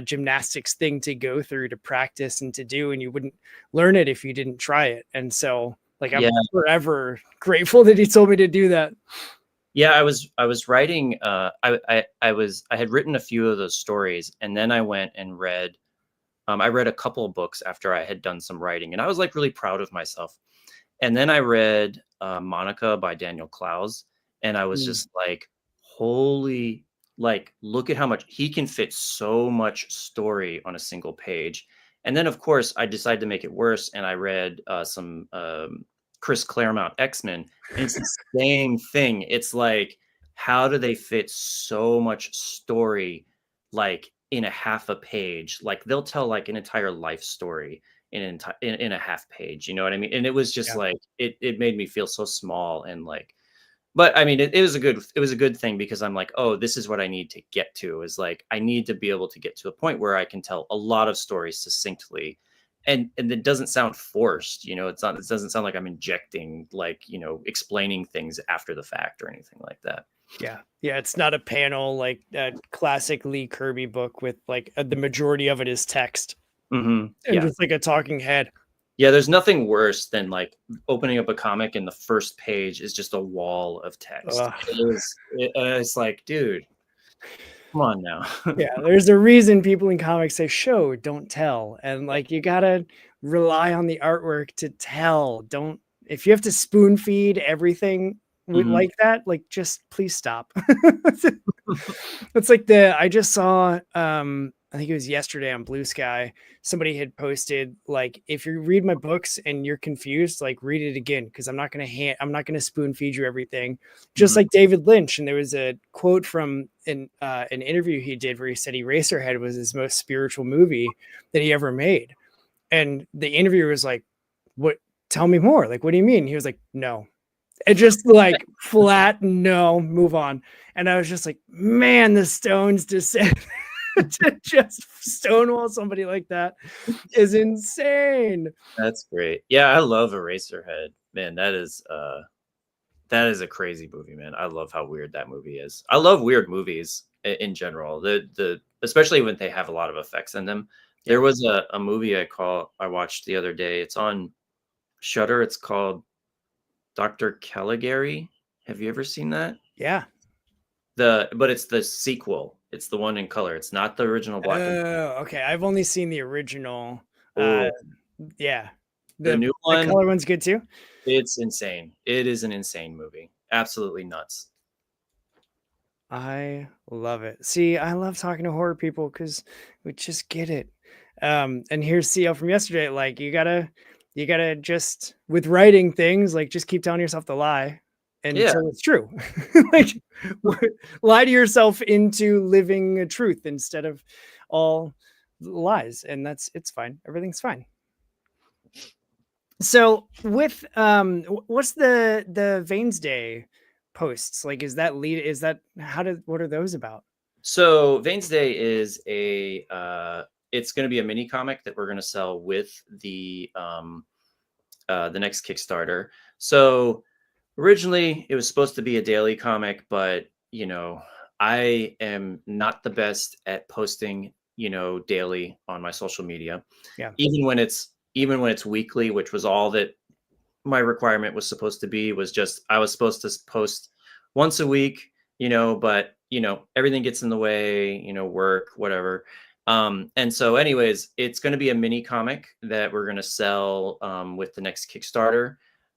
gymnastics thing to go through, to practice and to do. And you wouldn't learn it if you didn't try it. And so like Yeah. I'm forever grateful that he told me to do that. Yeah, I was writing, I had written a few of those stories, and then I went and I read a couple of books after I had done some writing, and I was like really proud of myself. And then I read Monica by Daniel Clowes, and I was Mm, just like, holy, like, look at how much he can fit, so much story on a single page. And then, of course, I decided to make it worse, and I read some Chris Claremont X-Men, and it's the same thing. It's like, how do they fit so much story, like, in a half a page? Like, they'll tell like an entire life story in a half page, you know what I mean? And it was just yeah. like it made me feel so small, and like, but I mean, it was a good thing, because I'm like, oh, this is what I need to get to, is like, I need to be able to get to a point where I can tell a lot of stories succinctly, and it doesn't sound forced, it doesn't sound like I'm injecting, like, explaining things after the fact or anything like that. Yeah. Yeah. It's not a panel like a classic Lee Kirby book with like the majority of it is text and Yeah. just like a talking head. Yeah, there's nothing worse than like opening up a comic and the first page is just a wall of text. Ugh. It's like, dude, come on now. Yeah. There's a reason people in comics say show, don't tell. And like you got to rely on the artwork to tell. Don't, if you have to spoon feed everything Mhm. like that, like just please stop. It's like I just saw I think it was yesterday on Blue Sky, somebody had posted like if you read my books and you're confused, like read it again because I'm not gonna spoon feed you everything. Just Mhm. like David Lynch, and there was a quote from an interview he did where he said Eraserhead was his most spiritual movie that he ever made. And the interviewer was like, "What? Tell me more. Like, what do you mean?" He was like, "No." It just like flat, no, move on. And I was just like, man, the Stones descent to just stonewall somebody like that is insane. That's great. Yeah, I love Eraserhead. Man, that is a crazy movie, man. I love how weird that movie is. I love weird movies in general. The especially when they have a lot of effects in them. Yeah. There was a movie I watched the other day. It's on Shutter. It's called Dr. Caligari. Have you ever seen that? Yeah. But it's the sequel. It's the one in color. It's not the original black and Oh, okay. I've only seen the original. Uh, oh, yeah. the new The one, color one's good too. it's insane. It is an insane movie. Absolutely nuts. I love it. See, I love talking to horror people because we just get it. And here's CL from yesterday. Like you gotta just with writing things, like just keep telling yourself the lie Yeah. until it's true. Like lie to yourself into living a truth instead of all lies. And it's fine. Everything's fine. So with what's the Vanes Day posts? Like is that what are those about? So Vane's Day is it's going to be a mini comic that we're going to sell with the next Kickstarter. So originally it was supposed to be a daily comic, but I am not the best at posting, daily on my social media. Yeah. Even when it's weekly, which was all that my requirement was supposed to be was just I was supposed to post once a week, but everything gets in the way, work, whatever. And so anyways, it's going to be a mini comic that we're going to sell with the next Kickstarter.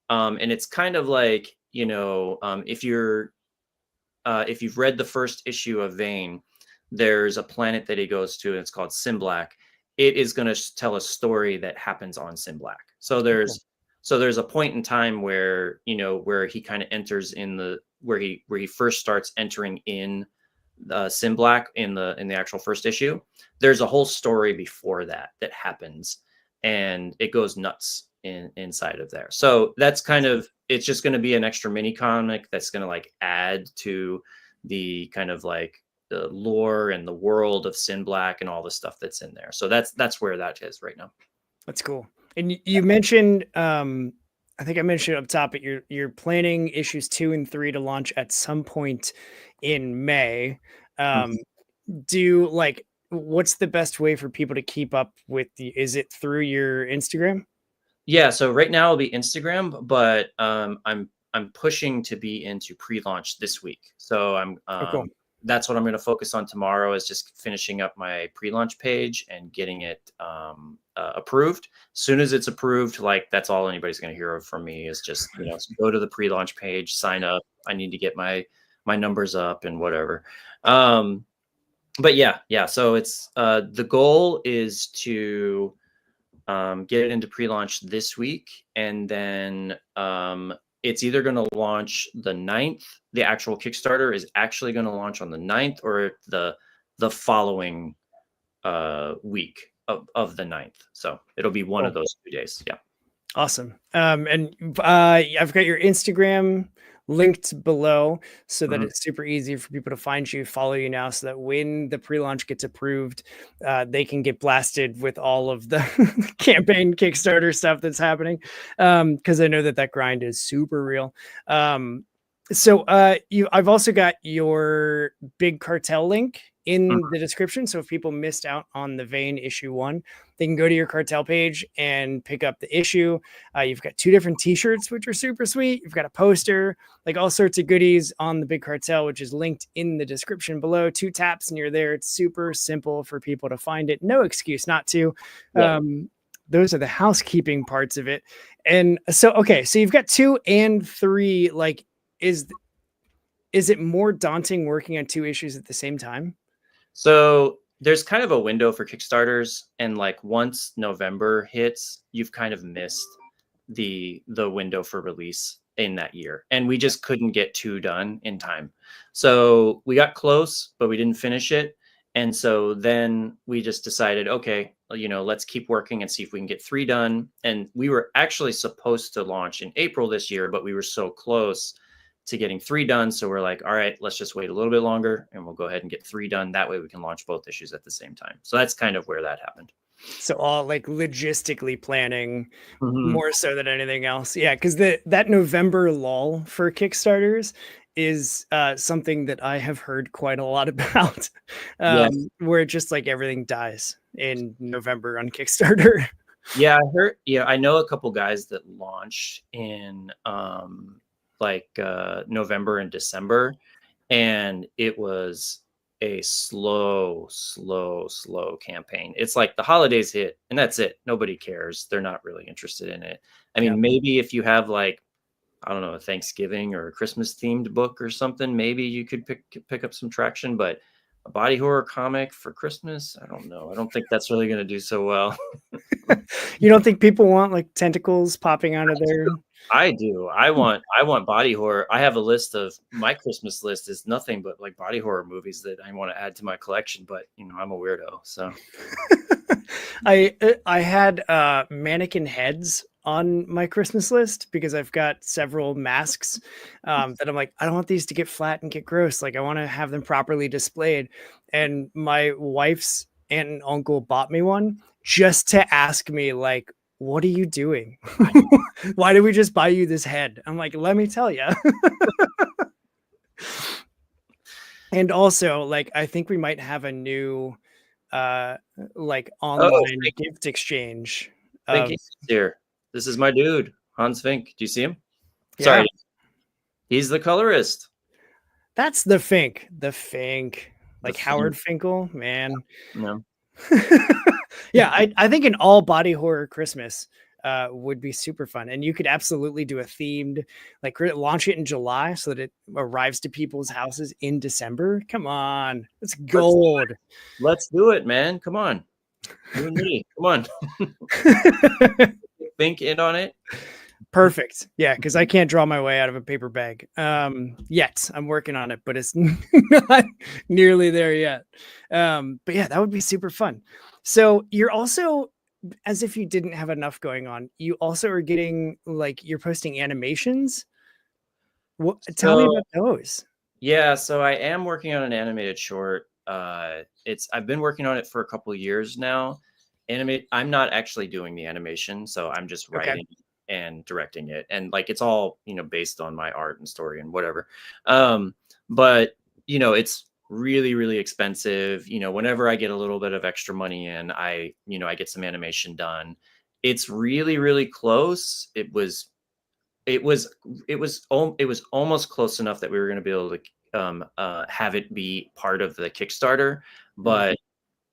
And it's kind of like, if you've read the first issue of Vane, there's a planet that he goes to, and it's called Simblack. It is going to tell a story that happens on Simblack. So Cool. there's a point in time where where he kind of enters in the where he first starts entering in Simblack in the actual first issue. There's a whole story before that happens, and it goes nuts inside of there. So that's kind of it's just going to be an extra mini comic that's going to like add to the kind of like the lore and the world of Sin Black and all the stuff that's in there. So that's where that is right now. That's cool. And you mentioned, I think I mentioned up top, but you're planning issues 2 and 3 to launch at some point in May. Mhm. What's the best way for people to keep up with is it through your Instagram? Yeah, so right now it'll be Instagram, but I'm pushing to be into pre-launch this week. So Oh, cool. that's what I'm going to focus on tomorrow is just finishing up my pre-launch page and getting it approved. As soon as it's approved, like that's all anybody's going to hear from me is just go to the pre-launch page, sign up. I need to get my numbers up and whatever. But yeah. So it's the goal is to get it into pre-launch this week, and then it's either going to launch the 9th. The actual Kickstarter is actually going to launch on the 9th or the following week of the 9th. So it'll be one of Cool. those 2 days. Yeah. Awesome. And I've got your Instagram linked below so that Mhm. it's super easy for people to find you, follow you now, so that when the pre-launch gets approved, they can get blasted with all of the campaign Kickstarter stuff that's happening. Because I know that grind is super real. I've also got your Big Cartel link Mhm. in the description. So if people missed out on the Vane issue 1, they can go to your cartel page and pick up the issue. You've got 2 different t-shirts, which are super sweet. You've got a poster, like all sorts of goodies on the Big Cartel, which is linked in the description below. 2 taps and you're there. It's super simple for people to find it. No excuse not to. Yep. Those are the housekeeping parts of it. And so, okay, so you've got 2 and 3. Like, is it more daunting working on 2 issues at the same time? So there's kind of a window for Kickstarters, and like once November hits, you've kind of missed the window for release in that year, and we just couldn't get 2 done in time. So we got close, but we didn't finish it, and so then we just decided, okay, let's keep working and see if we can get 3 done. And we were actually supposed to launch in April this year, but we were so close to getting 3 done. So we're like, all right, let's just wait a little bit longer and we'll go ahead and get 3 done. That way we can launch both issues at the same time. So that's kind of where that happened. So all like logistically planning Mhm. more so than anything else. Yeah, because that November lull for Kickstarters is something that I have heard quite a lot about, Yes. where it just like everything dies in November on Kickstarter. Yeah, I heard. Yeah, I know a couple guys that launched in November and December, and it was a slow campaign. It's like the holidays hit and that's it. Nobody cares. They're not really interested in it. I Yeah. mean, maybe if you have like, I don't know, a Thanksgiving or a Christmas themed book or something, maybe you could pick up some traction, but a body horror comic for Christmas, I don't know. I don't think that's really going to do so well. You don't think people want like tentacles popping out of their I do. I want body horror. I have a list of my Christmas list is nothing but like body horror movies that I want to add to my collection, but I'm a weirdo. So I had mannequin heads on my Christmas list because I've got several masks that I'm like, I don't want these to get flat and get gross. Like I want to have them properly displayed. And my wife's aunt and uncle bought me one just to ask me, like, what are you doing? Why did we just buy you this head? I'm like, let me tell you. And also, like, I think we might have a new like oh, online gift exchange Frankie of here. This is my dude. Hans Fink. Do you see him? Yeah, Sorry, he's the colorist. that's the Fink. The Fink. The Like Fink. Howard Finkel, man. No. Yeah, I think an all body horror Christmas would be super fun. And you could absolutely do a themed, like launch it in July so that it arrives to people's houses in December. Come on, it's Let's gold. let's do it, man. Come on, you and me. Come on. Think in on it. Perfect. Yeah, because I can't draw my way out of a paper bag yet. I'm working on it, but it's not nearly there yet. But yeah, that would be super fun. So you're also, as if you didn't have enough going on, you also are getting like you're posting animations. What, tell me So about those. yeah, so I am working on an animated short. I've been working on it for a couple of years now. I'm not actually doing the animation, so I'm just Okay. writing and directing it. And like it's all, based on my art and story and whatever. But it's really, really expensive. Whenever I get a little bit of extra money in, I get some animation done. It's really, really close. It was it was almost close enough that we were going to be able to have it be part of the Kickstarter, Mm, but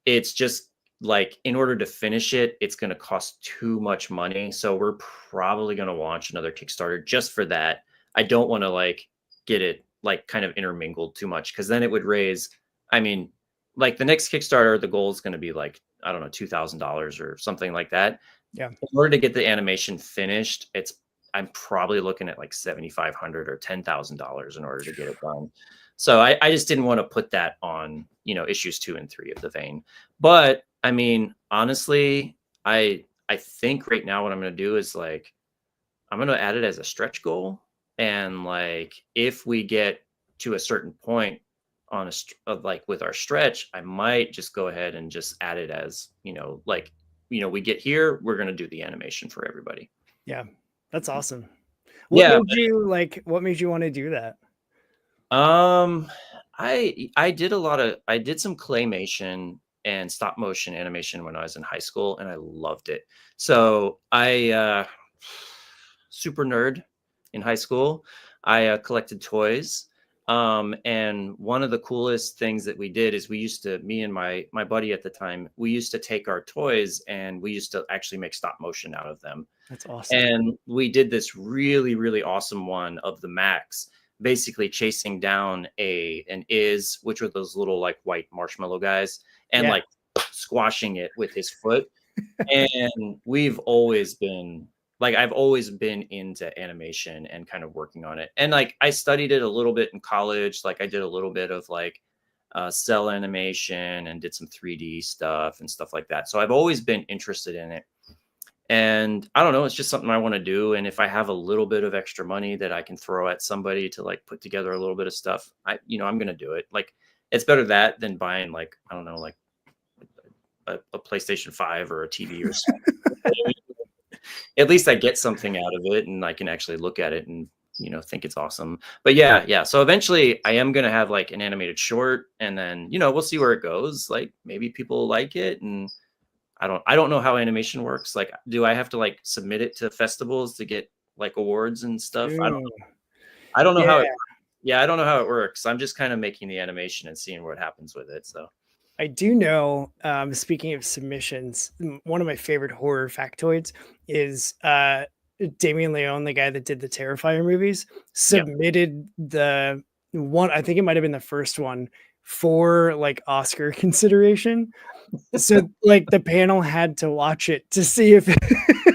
it's just like in order to finish it, it's going to cost too much money. So we're probably going to launch another Kickstarter just for that. I don't want to like get it like kind of intermingled too much because then it would raise. I mean, like the next Kickstarter, the goal is going to be like I don't know $2,000 or something like that. yeah. In order to get the animation finished, I'm probably looking at like 7,500 or $10,000 in order to get it done. So I just didn't want to put that on, issues 2 and 3 of the vein. But I mean, honestly, I think right now what I'm going to do is like I'm going to add it as a stretch goal, and like if we get to a certain point on like with our stretch, I might just go ahead and just add it as, like we get here, we're going to do the animation for everybody. Yeah. That's awesome. Yeah. What made you want to do that? Um, I did some claymation and stop motion animation when I was in high school, and I loved it. So super nerd in high school. I collected toys. And one of the coolest things that we did is me and my buddy at the time, we used to take our toys and we used to actually make stop motion out of them. That's awesome. And we did this really, really awesome one of the Max, basically chasing down which were those little like white marshmallow guys, and Yeah. like squashing it with his foot. And I've always been into animation and kind of working on it. And like I studied it a little bit in college. Like I did a little bit of like cell animation and did some 3D stuff and stuff like that. So I've always been interested in it. And I don't know, it's just something I want to do. And if I have a little bit of extra money that I can throw at somebody to like put together a little bit of stuff, I'm going to do it. Like it's better that than buying like, I don't know, like a PlayStation 5 or a TV or something. At least I get something out of it and I can actually look at it and, think it's awesome. But yeah. So eventually I am going to have like an animated short, and then, we'll see where it goes. Like maybe people like it, and I don't know how animation works. Like, do I have to like submit it to festivals to get like awards and stuff? Ooh, I don't know how yeah. it Yeah, I don't know how it works. I'm just kind of making the animation and seeing what happens with it. So I do know, speaking of submissions, one of my favorite horror factoids is Damien Leone, the guy that did the Terrifier movies, yeah. submitted the one, I think it might have been the first one for like Oscar consideration. So like the panel had to watch it to see if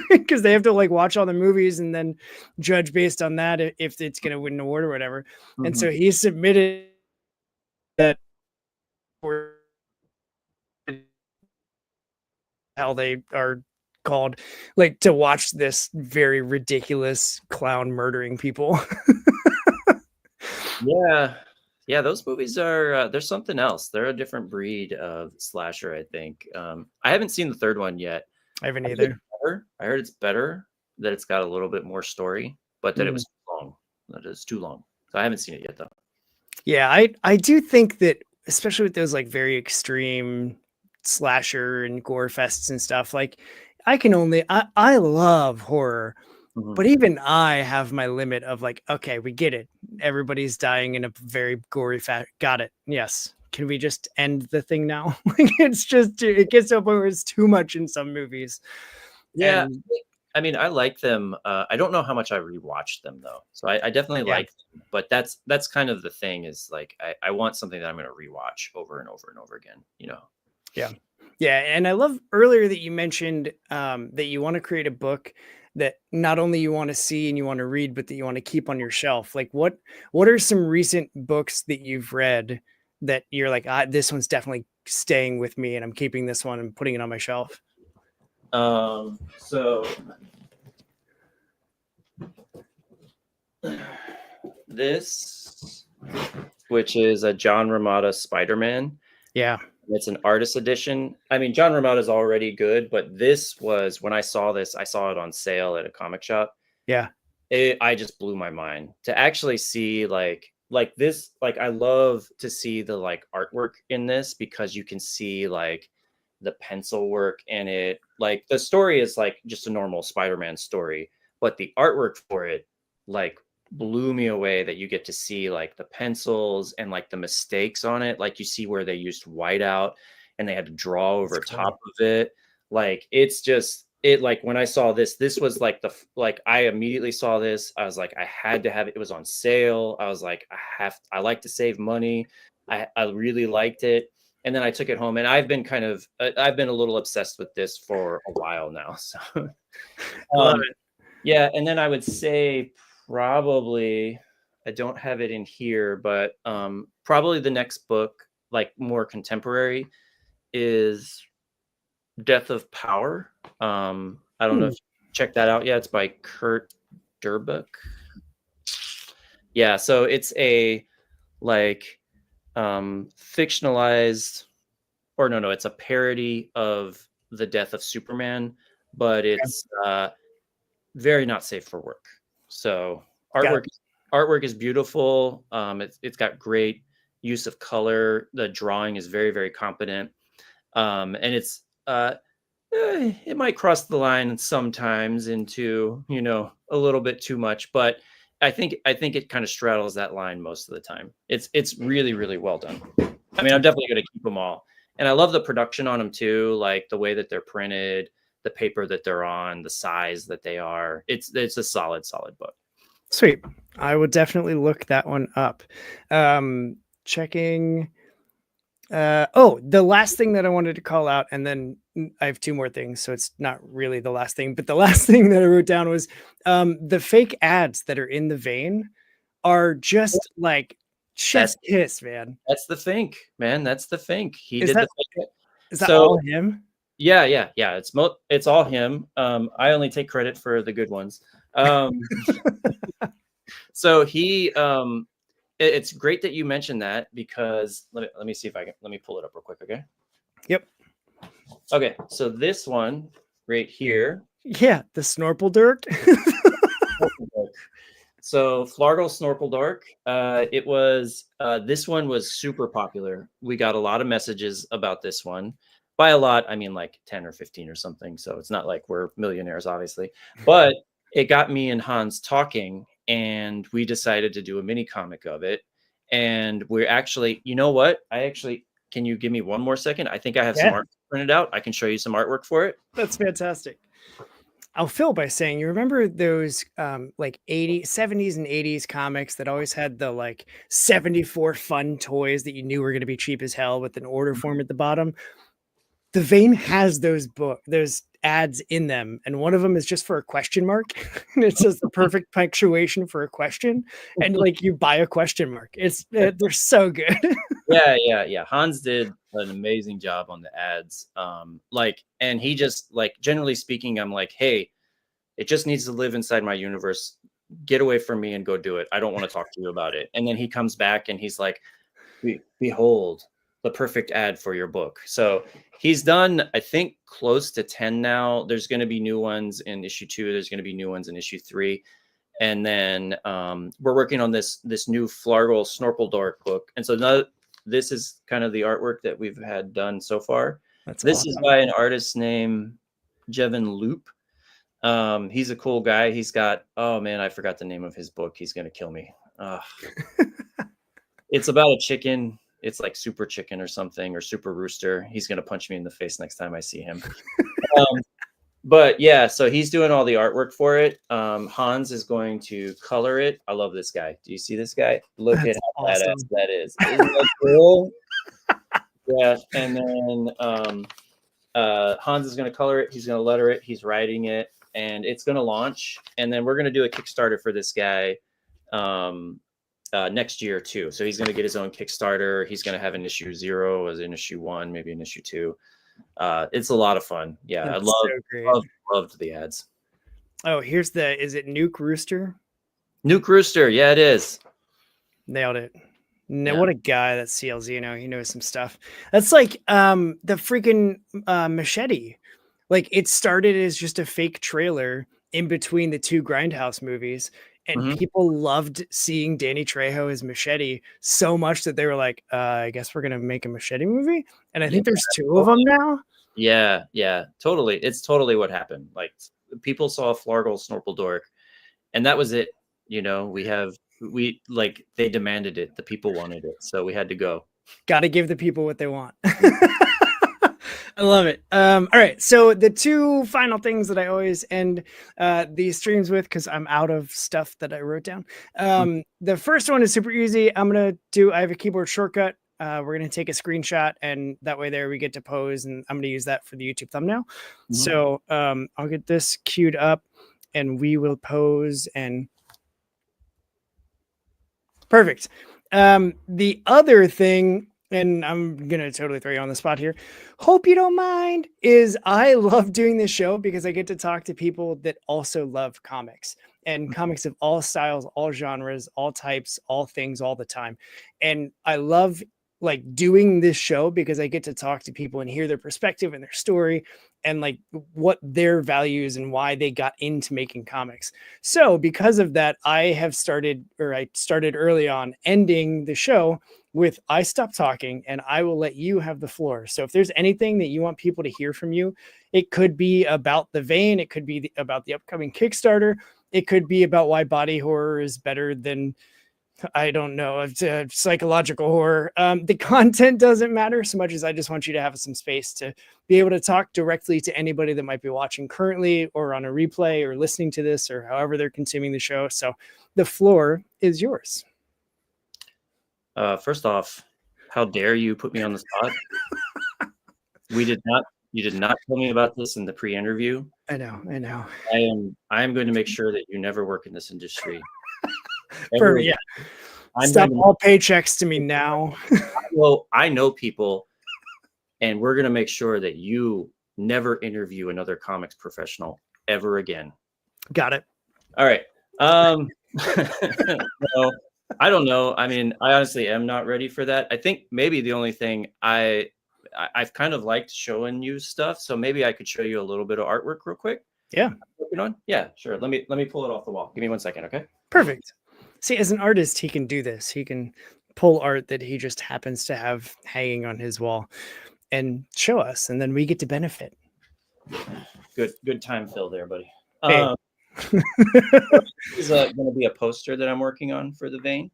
because they have to like watch all the movies and then judge based on that if it's going to win an award or whatever. And Mhm. so he submitted that for how they are called, like to watch this very ridiculous clown murdering people. Yeah. Yeah, those movies are they're something else. They're a different breed of slasher, I think. I haven't seen the third one yet. I haven't I heard it's either. better. I heard it's better, that it's got a little bit more story, but that it Mm. was too long. That it's too long. So I haven't seen it yet though. Yeah, I do think that especially with those like very extreme slasher and gore fests and stuff, like I love horror, Mhm. But even I have my limit of like, okay, we get it. Everybody's dying in a very gory fashion. Got it. Yes. Can we just end the thing now? Like it's just it gets to a point where it's too much in some movies. Yeah, And I mean, I like them. I don't know how much I rewatched them though, so I definitely yeah, like them. But that's kind of the thing is like I want something that I'm going to rewatch over and over and over again. You know. yeah. Yeah. And I love earlier that you mentioned that you want to create a book that not only you want to see and you want to read, but that you want to keep on your shelf. Like what are some recent books that you've read that you're like, this one's definitely staying with me and I'm keeping this one and putting it on my shelf? So this, which is a John Romita Spider-Man. Yeah. It's an artist edition. I mean, John Romita is already good, but this was when I saw this, I saw it on sale at a comic shop. Yeah. I just blew my mind to actually see like this. Like I love to see the like artwork in this because you can see like the pencil work in it. Like the story is like just a normal Spider-Man story, but the artwork for it like blew me away that you get to see like the pencils and like the mistakes on it. Like you see where they used whiteout and they had to draw That's over cool. top of it. Like it's just it like when I saw this was like like I immediately saw this. I was like, I had to have it. It was on sale. I was like, I like to save money. I really liked it. And then I took it home and I've been a little obsessed with this for a while now. So I love um yeah, and then I would say probably I don't have it in here, but probably the next book, like more contemporary, is Death of Power. I don't know if it. you checked that out yet. It's by Kurt Durbuck. Yeah, so it's a like fictionalized or no, it's a parody of the death of Superman, but Okay. it's very not safe for work. So Got it. artwork is beautiful. It's got great use of color. The drawing is very very competent, and it's it might cross the line sometimes into a little bit too much, but I think it kind of straddles that line most of the time. It's really really well done. I mean, I'm definitely going to keep them all, and I love the production on them too, like the way that they're printed, the paper that they're on, the size that they are. It's a solid book. Sweet. I will definitely look that one up. Checking. Oh, the last thing that I wanted to call out, and then I have two more things, so it's not really the last thing, but the last thing that I wrote down was the fake ads that are in the vein are just like That's chef's kiss, man. that's the Fink, man. That's the Fink. He Is did the that Fink. is that So all him? yeah. It's all him. I only take credit for the good ones. So it's great that you mentioned that because let me see if I can let me pull it up real quick, okay? Yep. Okay, so this one right here. Yeah, the Snorple Dirk. So Flargle Snorkeldork, it was this one was super popular. We got a lot of messages about this one. By a lot, I mean like 10 or 15 or something. So it's not like we're millionaires, obviously. But it got me and Hans talking, and we decided to do a mini comic of it. And we're actually, you know what? Can you give me one more second? I think I have some Yeah, art printed out. I can show you some artwork for it. that's fantastic. I'll fill by saying, you remember those like 80s, 70s and 80s comics that always had the like 74 fun toys that you knew were going to be cheap as hell with an order form at the bottom? The vein has those ads in them, and one of them is just for a question mark, and it says the perfect punctuation for a question, and like you buy a question mark. They're so good. Yeah. Hans did an amazing job on the ads. Like, and he just like generally speaking, I'm like, hey, it just needs to live inside my universe. Get away from me and go do it. I don't want to talk to you about it. And then he comes back and he's like, behold, the perfect ad for your book. So he's done, I think, close to 10 now. There's going to be new ones in issue 2. There's going to be new ones in issue 3. And then we're working on this new Flargle Snorkeldork book. And so now this is kind of the artwork that we've had done so far. That's This is awesome. by an artist named Jevin Loop. He's a cool guy. He's got, oh man, I forgot the name of his book. He's gonna kill me. It's about a chicken. It's like Super Chicken or something, or Super Rooster. He's gonna punch me in the face next time I see him. Um, but yeah, so he's doing all the artwork for it. Hans is going to color it. I love this guy. Do you see this guy? Look at That's how badass awesome. that is. Isn't that cool? Yeah, and then Hans is going to color it. He's going to letter it. He's writing it, and it's going to launch. And then we're going to do a Kickstarter for this guy next year too. So he's going to get his own Kickstarter. He's going to have an issue 0 as an issue 1, maybe an issue 2. It's a lot of fun. Yeah, I That's so great. loved the ads. Oh, here's is it Nuke Rooster? Nuke Rooster. Yeah, it is. Nailed it. No, Yeah. what a guy. That's CLZ, he knows some stuff. That's like the freaking Machete. Like, it started as just a fake trailer in between the 2 Grindhouse movies, and people loved seeing Danny Trejo as Machete so much that they were like, I guess we're gonna make a Machete movie. And I think there's 2 of them now. Yeah, totally. It's totally what happened. Like, people saw Flargle Snorple Dork, and that was it. They demanded it. The people wanted it, so we had to go. Got to give the people what they want. I love it. All right. So the 2 final things that I always end these streams with, because I'm out of stuff that I wrote down. The first one is super easy. I have a keyboard shortcut. We're going to take a screenshot, and that way there we get to pose, and I'm going to use that for the YouTube thumbnail. So I'll get this queued up, and we will pose, and perfect. The other thing, and I'm going to totally throw you on the spot here, hope you don't mind, is I love doing this show because I get to talk to people that also love comics, and comics of all styles, all genres, all types, all things, all the time. And I love like doing this show because I get to talk to people and hear their perspective and their story and like what their values and why they got into making comics. So because of that, I started early on ending the show with I stop talking and I will let you have the floor. So if there's anything that you want people to hear from you, it could be about the vein, it could be about the upcoming Kickstarter, it could be about why body horror is better than, I don't know, psychological horror. The content doesn't matter so much as I just want you to have some space to be able to talk directly to anybody that might be watching currently or on a replay or listening to this or however they're consuming the show. So the floor is yours. First off, how dare you put me on the spot? You did not tell me about this in the pre-interview. I know. I am going to make sure that you never work in this industry. Stop all paychecks to me now. Well, I know people, and we're going to make sure that you never interview another comics professional ever again. Got it. All right. No, I don't know. I mean, I honestly am not ready for that. I think maybe the only thing I've kind of liked showing you stuff, so maybe I could show you a little bit of artwork real quick. Yeah. Working on? Yeah, sure. Let me pull it off the wall. Give me 1 second, okay? Perfect. See, as an artist, he can do this. He can pull art that he just happens to have hanging on his wall and show us, and then we get to benefit. Good time fill there, buddy. Hey. This is going to be a poster that I'm working on for the vein.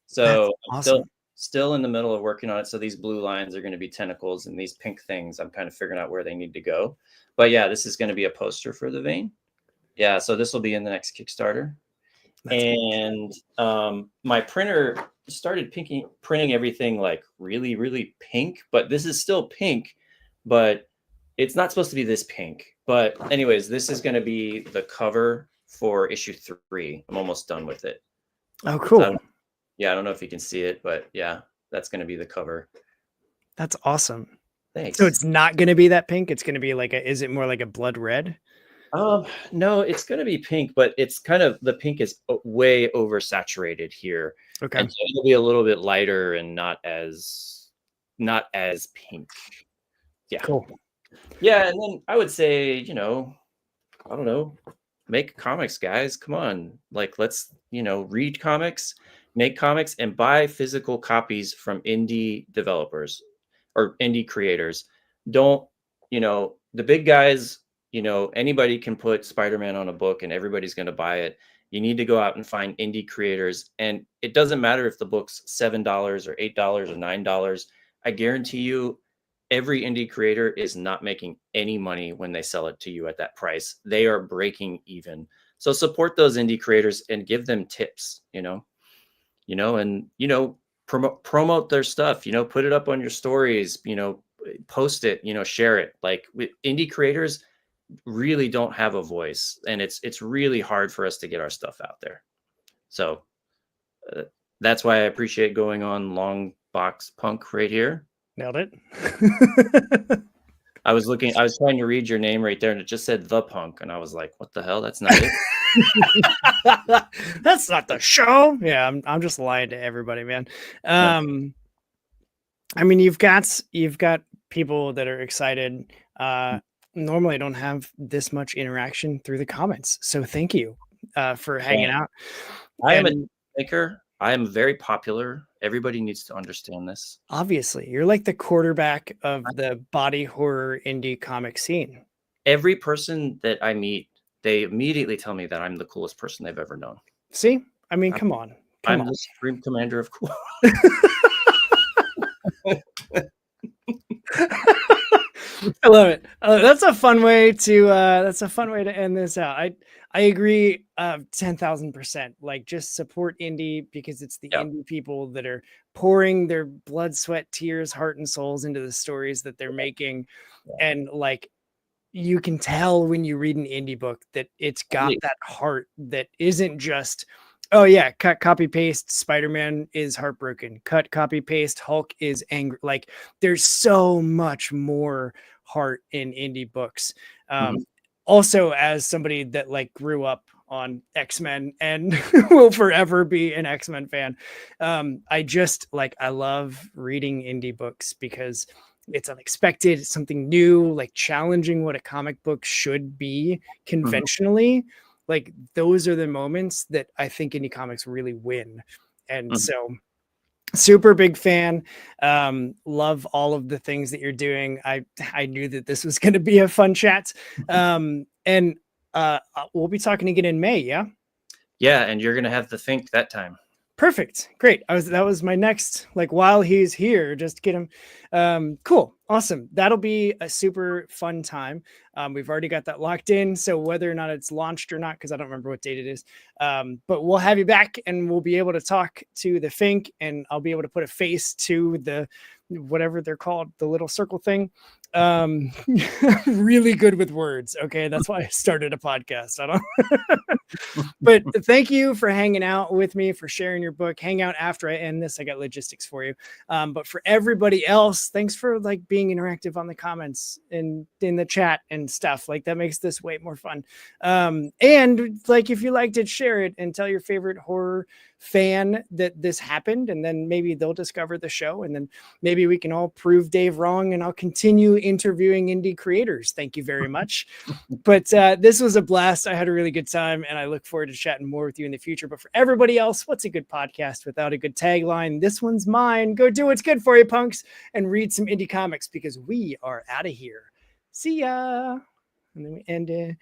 So awesome. I'm still in the middle of working on it. So these blue lines are going to be tentacles, and these pink things, I'm kind of figuring out where they need to go. But yeah, this is going to be a poster for the vein. Yeah, so this will be in the next Kickstarter. And my printer started printing everything like really, really pink, but this is still pink, but it's not supposed to be this pink. But anyways, this is going to be the cover for issue 3. I'm almost done with it. Oh, cool. I don't know if you can see it, but yeah, that's going to be the cover. That's awesome. Thanks. So it's not going to be that pink. It's going to be like is it more like a blood red? No, it's going to be pink, but it's kind of, the pink is way oversaturated here. Okay. And so it'll be a little bit lighter and not as pink. Yeah. Cool. Yeah. And then I would say, I don't know, make comics, guys. Come on. Like, let's, read comics, make comics, and buy physical copies from indie developers or indie creators. Don't, the big guys You know, anybody can put Spider-Man on a book and everybody's going to buy it. You need to go out and find indie creators. And it doesn't matter if the book's $7 or $8 or $9. I guarantee you, every indie creator is not making any money when they sell it to you at that price. They are breaking even. So support those indie creators and give them tips, and promote their stuff, put it up on your stories, post it, share it. Like with indie creators really don't have a voice, and it's really hard for us to get our stuff out there. So that's why I appreciate going on Long Box Punk right here. Nailed it. I was trying to read your name right there, and it just said The Punk, and I was like, what the hell? That's not it. That's not the show. Yeah, I'm just lying to everybody, man. I mean, you've got people that are excited. Normally I don't have this much interaction through the comments, so thank you for hanging out. I am a maker. I am very popular. Everybody needs to understand this. Obviously, you're like the quarterback of the body horror indie comic scene. Every person that I meet, they immediately tell me that I'm the coolest person they've ever known. See? I mean, come on. I'm the supreme commander of cool. I love it. That's a fun way to end this out. I agree 10,000%. Like, just support indie because it's the indie people that are pouring their blood, sweat, tears, heart, and souls into the stories that they're making. And like, you can tell when you read an indie book that it's got that heart that isn't just, oh yeah, cut, copy, paste, Spider-Man is heartbroken. Cut, copy, paste, Hulk is angry. Like, there's so much more heart in indie books. Also, as somebody that like grew up on X-Men and will forever be an X-Men fan, I love reading indie books because it's unexpected, it's something new, like challenging what a comic book should be conventionally. Like, those are the moments that I think indie comics really win. And so super big fan. Love all of the things that you're doing. I knew that this was going to be a fun chat. And we'll be talking again in May. Yeah. And you're going to have to think that time. Perfect. Great. That was my next, like, while he's here, just get him. Cool. Awesome. That'll be a super fun time. We've already got that locked in. So whether or not it's launched or not, because I don't remember what date it is, but we'll have you back and we'll be able to talk to the Fink, and I'll be able to put a face to the, whatever they're called, the little circle thing. Really good with words. Okay. That's why I started a podcast. I don't, but thank you for hanging out with me, for sharing your book. Hang out after I end this. I got logistics for you. But for everybody else, thanks for like being interactive on the comments and in the chat and stuff. Like, that makes this way more fun. And like, if you liked it, share it and tell your favorite horror fan that this happened, and then maybe they'll discover the show, and then maybe we can all prove Dave wrong, and I'll continue interviewing indie creators. Thank you very much. But this was a blast. I had a really good time, and I look forward to chatting more with you in the future. But for everybody else, what's a good podcast without a good tagline? This one's mine. Go do what's good for you, punks, and read some indie comics, because we are out of here. See ya. And then we end it.